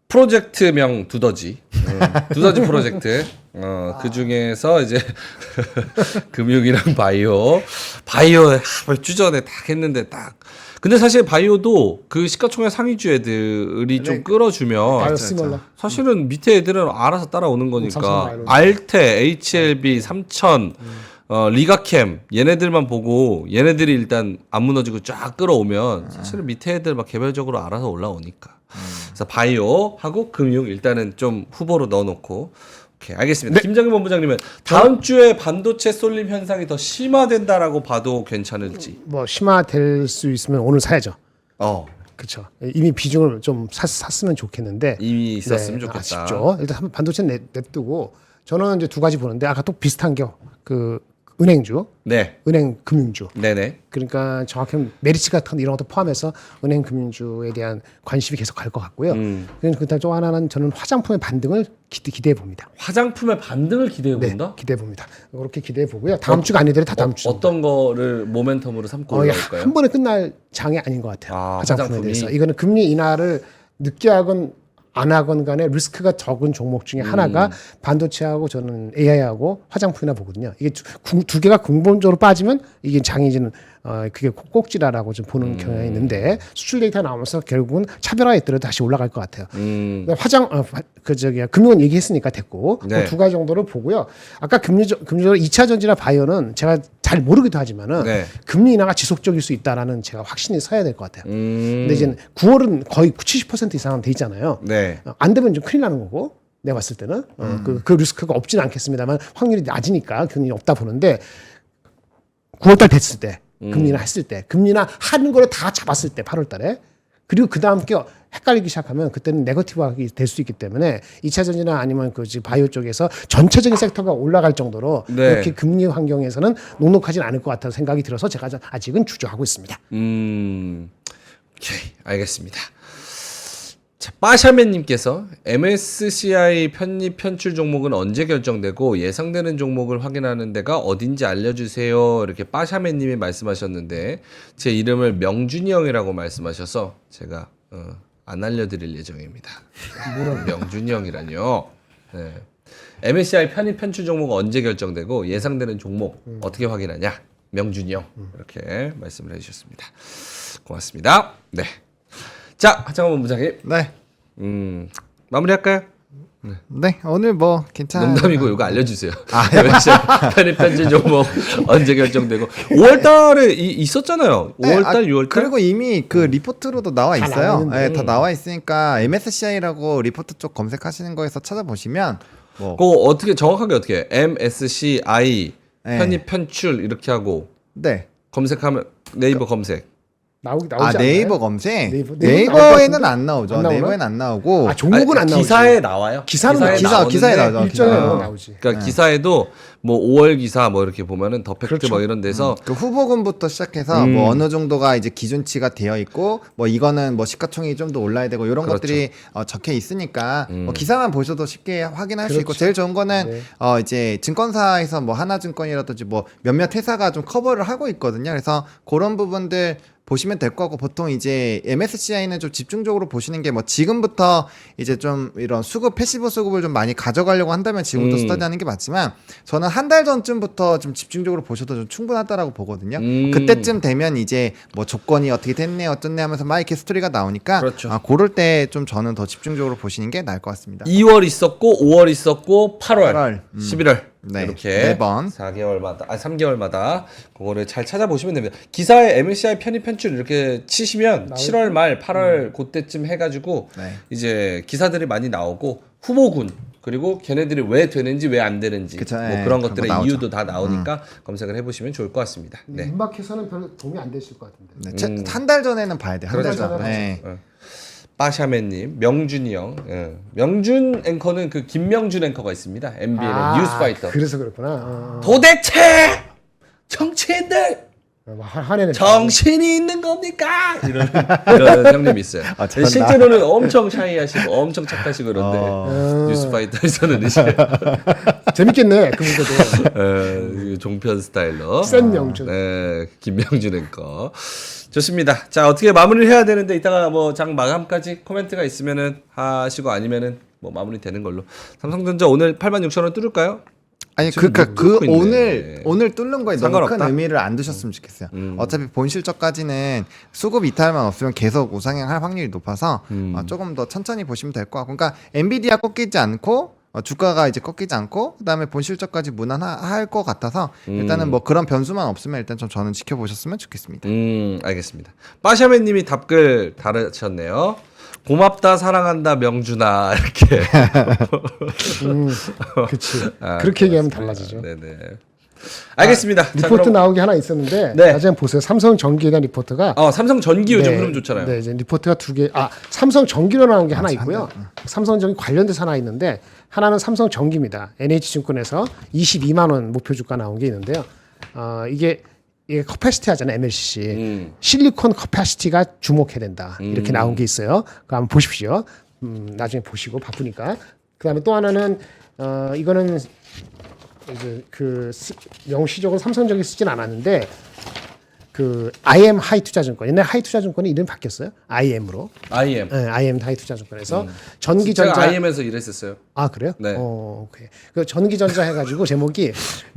프로젝트명 두더지, 두더지 프로젝트. 그 중에서 이제 금융이랑 바이오 주전에 딱 했는데 딱. 근데 사실 바이오도 그 시가총액 상위주 애들이 좀 끌어주면 바이오시멀러. 사실은 밑에 애들은 알아서 따라오는 거니까 삼성 바이오. 알테, HLB, 삼천, 리가캠 얘네들만 보고 얘네들이 일단 안 무너지고 쫙 끌어오면 사실은 밑에 애들 막 개별적으로 알아서 올라오니까. 그래서 바이오하고 금융 일단은 좀 후보로 넣어놓고. 오케이, 알겠습니다. 김정일 본부장님은 다음 주에 반도체 쏠림 현상이 더 심화된다라고 봐도 괜찮을지. 뭐 심화될 수 있으면 오늘 사야죠. 그렇죠. 이미 비중을 좀 샀으면 좋겠는데 이미 있었으면 좋겠다. 아쉽죠. 일단 한번 반도체 냅두고 저는 이제 두 가지 보는데 아까 또 비슷한 게 그 은행주, 네, 은행 금융주. 네네. 그러니까 정확히 메리츠 같은 이런 것도 포함해서 은행 금융주에 대한 관심이 계속 갈 것 같고요. 그다음 또 하나는 저는 화장품의 반등을 기대해 봅니다. 화장품의 반등을 기대해 네, 본다. 기대해 봅니다. 그렇게 기대해 보고요. 다음 주가 아니더라도 다 다음 주. 어떤 거를 모멘텀으로 삼고 올라올까요? 한 번에 끝날 장이 아닌 것 같아요. 화장품에 화장품이? 대해서 이거는 금리 인하를 늦게 하건 안 하건 간에 리스크가 적은 종목 중에 하나가 반도체하고 저는 AI하고 화장품이나 보거든요. 이게 두 개가 근본적으로 빠지면 이게 장이지는 그게 꼭지라라고 좀 보는 경향이 있는데 수출 데이터 나오면서 결국은 차별화에 따라 다시 올라갈 것 같아요. 금융은 얘기했으니까 됐고 네. 두 가지 정도를 보고요. 아까 금리적으로 2차 전지나 바이오는 제가 잘 모르기도 하지만은 네. 금리 인하가 지속적일 수 있다라는 제가 확신이 서야 될 것 같아요. 근데 이제 9월은 거의 70% 이상은 돼 있잖아요. 네. 안 되면 좀 큰일 나는 거고 내가 봤을 때는 그 리스크가 없지는 않겠습니다만 확률이 낮으니까 금리 없다 보는데 9월달 됐을 때 금리나 했을 때 금리나 하는 거를 다 잡았을 때 8월달에 그리고 그 다음 게 헷갈리기 시작하면 그때는 네거티브하게 될 수 있기 때문에 2차 전지나 아니면 그 지금 바이오 쪽에서 전체적인 섹터가 올라갈 정도로 네. 이렇게 금리 환경에서는 녹록하진 않을 것 같다는 생각이 들어서 제가 아직은 주저하고 있습니다. 오케이, 알겠습니다. 자, 빠샤맨님께서 MSCI 편입 편출 종목은 언제 결정되고 예상되는 종목을 확인하는 데가 어딘지 알려주세요. 이렇게 빠샤맨님이 말씀하셨는데 제 이름을 명준이 형이라고 말씀하셔서 제가 안 알려드릴 예정입니다. 명준이 형이라뇨. 네. MSCI 편입 편출 종목은 언제 결정되고 예상되는 종목 어떻게 확인하냐? 명준이 형 이렇게 말씀을 해주셨습니다. 고맙습니다. 네. 자, 하창원 본부장님. 네. 마무리할까요? 네, 오늘 뭐 괜찮아요. 농담이고 이거 알려주세요. 편입 편집 종목 언제 결정되고 5월달에 있었잖아요. 5월달, 6월달. 그리고 이미 그 리포트로도 나와 다 있어요. 나왔는데. 네, 다 나와 있으니까 MSCI라고 리포트 쪽 검색하시는 거에서 찾아보시면 뭐 그거 어떻게 정확하게 어떻게 해? MSCI 네. 편입 편출 이렇게 하고 네. 검색하면 네이버 검색. 나오지 네이버 않나요? 검색? 네이버 네이버에는 안 나오죠. 안 나오나? 네이버에는 안 나오고. 종목은 안 나오지. 기사에 나와요. 기사는 기사에 나오죠. 일정에 기사. 나오지. 그러니까 기사에도 뭐 5월 기사 뭐 이렇게 보면은 더 팩트 뭐 이런 데서 그 후보군부터 시작해서 뭐 어느 정도가 이제 기준치가 되어 있고 뭐 이거는 뭐 시가총액이 좀 더 올라야 되고 이런 그렇죠. 것들이 적혀 있으니까 뭐 기사만 보셔도 쉽게 확인할 수 있고 그렇죠. 제일 좋은 거는 네. 이제 증권사에서 뭐 하나증권이라든지 뭐 몇몇 회사가 좀 커버를 하고 있거든요. 그래서 그런 부분들 보시면 될 거고 보통 이제 MSCI는 좀 집중적으로 보시는 게 뭐 지금부터 이제 좀 이런 수급 패시브 수급을 좀 많이 가져가려고 한다면 지금부터 스터디하는 게 맞지만 저는 한 달 전쯤부터 좀 집중적으로 보셔도 좀 충분하다라고 보거든요. 그때쯤 되면 이제 뭐 조건이 어떻게 됐네 어쩌네 하면서 막 이렇게 스토리가 나오니까 그렇죠. 그럴 때 좀 저는 더 집중적으로 보시는 게 나을 것 같습니다. 2월 있었고 5월 있었고 8월, 8월, 11월 네, 이렇게 네 번. 4개월마다 3개월마다 그거를 잘 찾아보시면 됩니다. 기사에 MSCI 편입 편출 이렇게 치시면 7월 말 8월 그때쯤 해가지고 네. 이제 기사들이 많이 나오고 후보군 그리고 걔네들이 왜 되는지 왜 안 되는지 그쵸, 뭐 예, 그런 그런 것들의 거 나오죠. 이유도 다 나오니까 검색을 해보시면 좋을 것 같습니다. 네. 민마켓에서는 별로 도움이 안 되실 것 같은데. 한 달 전에는 봐야 돼요. 한 달 그렇죠. 전. 네. 빠샤맨님, 명준이 형, 명준 앵커는 그 김명준 앵커가 있습니다. MBN의 뉴스파이터. 그래서 그렇구나. 도대체 정치인들 화내는 정신이 있는 겁니까? 이런 형님이 있어요. 잘한다. 실제로는 엄청 샤이하시고 엄청 착하시고 그런데 뉴스파이터에서는 이제 재밌겠네 그분들도. 종편 스타일로 센 명준. 네, 김명준 앵커. 좋습니다. 자, 어떻게 마무리를 해야 되는데 이따가 뭐 장 마감까지 코멘트가 있으면은 하시고 아니면은 뭐 마무리 되는 걸로. 삼성전자 오늘 86,000원 뚫을까요? 아니 지금 그러니까 뚫고 있네. 오늘 뚫는 거에 너무 상관없다? 큰 의미를 안 두셨으면 좋겠어요. 어차피 본 실적까지는 수급 이탈만 없으면 계속 우상향할 확률이 높아서 조금 더 천천히 보시면 될 것 같고, 그러니까 엔비디아 꺾이지 않고 주가가 이제 꺾이지 않고 그다음에 본 실적까지 무난할 것 같아서 일단은 뭐 그런 변수만 없으면 일단 좀 저는 지켜보셨으면 좋겠습니다. 알겠습니다. 빠샤맨님이 답글 달으셨네요. 고맙다 사랑한다 명준아 이렇게. 그렇지. 그렇게 얘기하면 달라지죠. 네네. 알겠습니다. 자, 리포트 그럼 나온 게 하나 있었는데 네. 나중에 보세요. 삼성 전기에 대한 리포트가 삼성 전기 요즘 네, 흐름 좋잖아요. 네, 이제 리포트가 두 개. 삼성 전기로 나온 게 하나 있고요. 삼성 전기 관련돼서 하나 있는데 하나는 삼성 전기입니다. NH증권에서 22만 원 목표 주가 나온 게 있는데요. 이게 커패시티 하잖아요. MLCC. 실리콘 커패시티가 주목해야 된다. 이렇게 나온 게 있어요. 그거 한번 보십시오. 나중에 보시고 바쁘니까. 그다음에 또 하나는 이거는 이제 명시적으로 삼성전기 쓰진 않았는데 그 IM 하이투자증권, 옛날 하이투자증권이 이름 바뀌었어요. IM으로. IM. 네, IM 하이투자증권에서 제가 전기전자. IM에서 일했었어요. 그래요? 네. 오케이. 그 전기전자 해가지고 제목이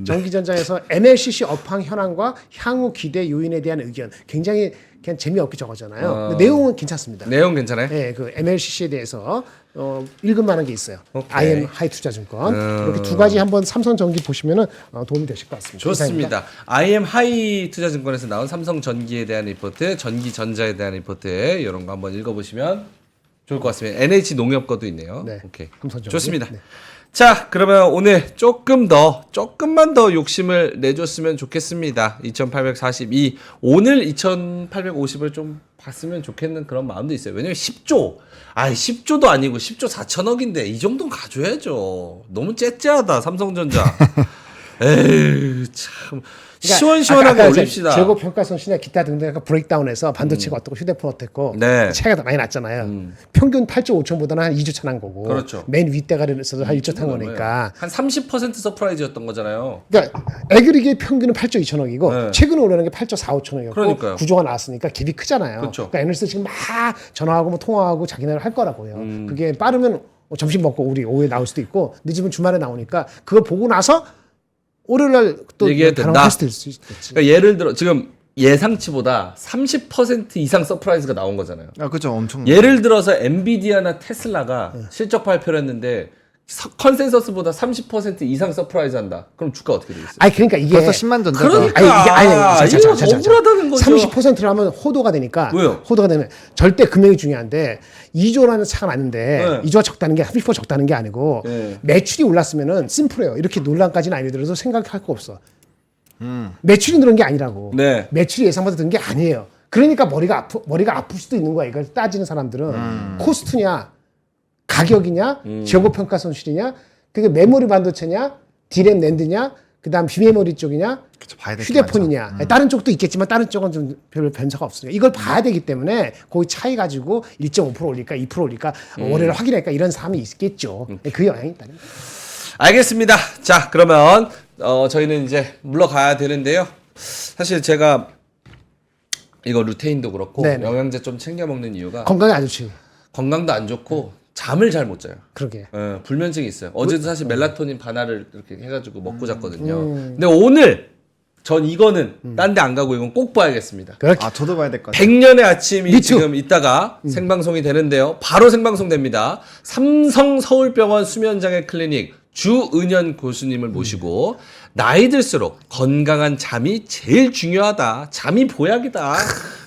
전기전자에서 MLCC 업황 현황과 향후 기대 요인에 대한 의견. 굉장히 그냥 재미없게 적었잖아요. 근데 내용은 괜찮습니다. 내용 괜찮아요? 네, 그 MLCC에 대해서 읽을 만한 게 있어요. 오케이. IM 하이투자증권 이렇게 두 가지 한번 삼성전기 보시면은 도움이 되실 것 같습니다. 이상입니다. 좋습니다. IM 하이투자증권에서 나온 삼성전기에 대한 리포트, 전기전자에 대한 리포트 이런 거 한번 읽어보시면 좋을 것 같습니다. NH농협 거도 있네요. 네, 오케이. 삼성전기. 좋습니다. 네. 자, 그러면 오늘 조금만 더 욕심을 내줬으면 좋겠습니다. 2842. 오늘 2850을 좀 봤으면 좋겠는 그런 마음도 있어요. 왜냐면 10조. 10조도 아니고 10조 4천억인데 이 정도는 가져야죠. 너무 째째하다, 삼성전자. 에이, 참. 시원시원하게 올립시다. 재고 평가손 시나 기타 등등 약간 브레이크다운해서 반도체가 어떻고 휴대폰 어땠고 네. 차이가 더 많이 났잖아요. 평균 8조 5천보다는 한 2조 차난 거고. 그렇죠. 맨 윗대가리에서 한 1조 탄 거니까. 한 30% 서프라이즈였던 거잖아요. 그러니까 애그리게 평균은 8조 2천억이고 네. 최근에 올라오는 게 8조 4, 5천억이었고 그러니까요. 구조가 나왔으니까 갭이 크잖아요. 그렇죠. 그러니까 애널리스트 지금 막 전화하고 뭐 통화하고 자기네를 할 거라고요. 그게 빠르면 점심 먹고 우리 오후에 나올 수도 있고 늦으면 주말에 나오니까 그걸 보고 나서 월요일날 또 얘기해도 다른 된다. 테스트일 수 있겠지. 그러니까 예를 들어 지금 예상치보다 30% 이상 서프라이즈가 나온 거잖아요. 그죠, 엄청. 예를 들어서 엔비디아나 테슬라가 실적 발표를 했는데 컨센서스보다 30% 이상 서프라이즈 한다. 그럼 주가 어떻게 되겠어요? 그러니까 이게 벌써 10만 전자. 그러니까 이게 이거 억울하다는 거죠. 30%라면 호도가 되니까. 왜요? 호도가 되면 절대 금액이 중요한데 2조라는 차가 나는데 네. 2조가 적다는 게 30% 적다는 게 아니고 네. 매출이 올랐으면은 심플해요. 이렇게 논란까지는 아니더라도 생각할 거 없어. 매출이 늘은 게 아니라고. 네. 매출이 예상보다 든 게 아니에요. 그러니까 머리가 아플 수도 있는 거야. 이걸 따지는 사람들은 코스트냐, 가격이냐, 재고 평가 손실이냐, 그게 메모리 반도체냐, 디램 낸드냐, 그다음 비메모리 쪽이냐, 그쵸, 봐야 될게 휴대폰이냐. 다른 쪽도 있겠지만 다른 쪽은 좀 별 변화가 없으니까 이걸 봐야 되기 때문에 거기 차이 가지고 1.5% 올릴까, 2% 올릴까, 월요일 확인할까 이런 사람이 있겠죠. 그 영향이 있다는 거예요. 알겠습니다. 자, 그러면 저희는 이제 물러가야 되는데요. 사실 제가 이거 루테인도 그렇고 네네. 영양제 좀 챙겨 먹는 이유가 건강에 안 좋지. 건강도 안 좋고 잠을 잘 못 자요. 그러게. 불면증이 있어요. 어제도 사실 멜라토닌 반알을 이렇게 해가지고 먹고 잤거든요. 근데 오늘 전 이거는 딴 데 안 가고 이건 꼭 봐야겠습니다. 그렇게. 저도 봐야 될 것 같아요. 100년의 아침이 Me too. 지금 있다가 생방송이 되는데요. 바로 생방송 됩니다. 삼성 서울병원 수면장애 클리닉 주은현 교수님을 모시고 나이 들수록 건강한 잠이 제일 중요하다. 잠이 보약이다.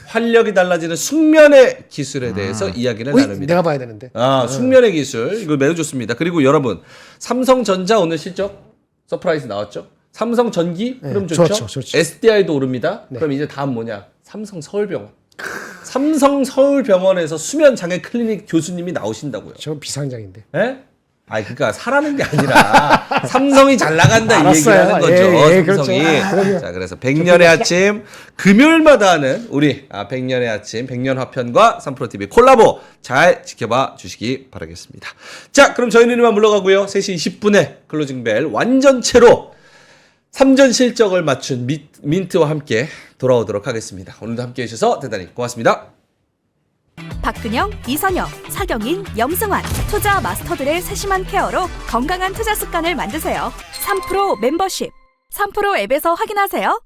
활력이 달라지는 숙면의 기술에 대해서 이야기를 나눕니다. 내가 봐야 되는데. 숙면의 기술 이거 매우 좋습니다. 그리고 여러분 삼성전자 오늘 실적 서프라이즈 나왔죠? 삼성전기 흐름 좋죠? 좋죠. SDI도 오릅니다. 그럼 이제 다음 뭐냐? 삼성서울병원. 삼성서울병원에서 수면장애 클리닉 교수님이 나오신다고요. 저 비상장인데. 예? 아니 그러니까 사라는 게 아니라 삼성이 잘 나간다 이 얘기를 알았어요. 하는 거죠. 예, 예, 삼성이. 그렇죠. 자 그래서 100년의 아침 금요일마다 하는 우리 100년의 아침 100년 화편과 3프로TV 콜라보 잘 지켜봐 주시기 바라겠습니다. 자 그럼 저희는 이만 물러가고요. 3시 20분에 클로징벨 완전체로 3전 실적을 맞춘 민트와 함께 돌아오도록 하겠습니다. 오늘도 함께해 주셔서 대단히 고맙습니다. 박근영, 이선영, 사경인, 염승환 투자 마스터들의 세심한 케어로 건강한 투자 습관을 만드세요. 3프로 멤버십 3프로 앱에서 확인하세요.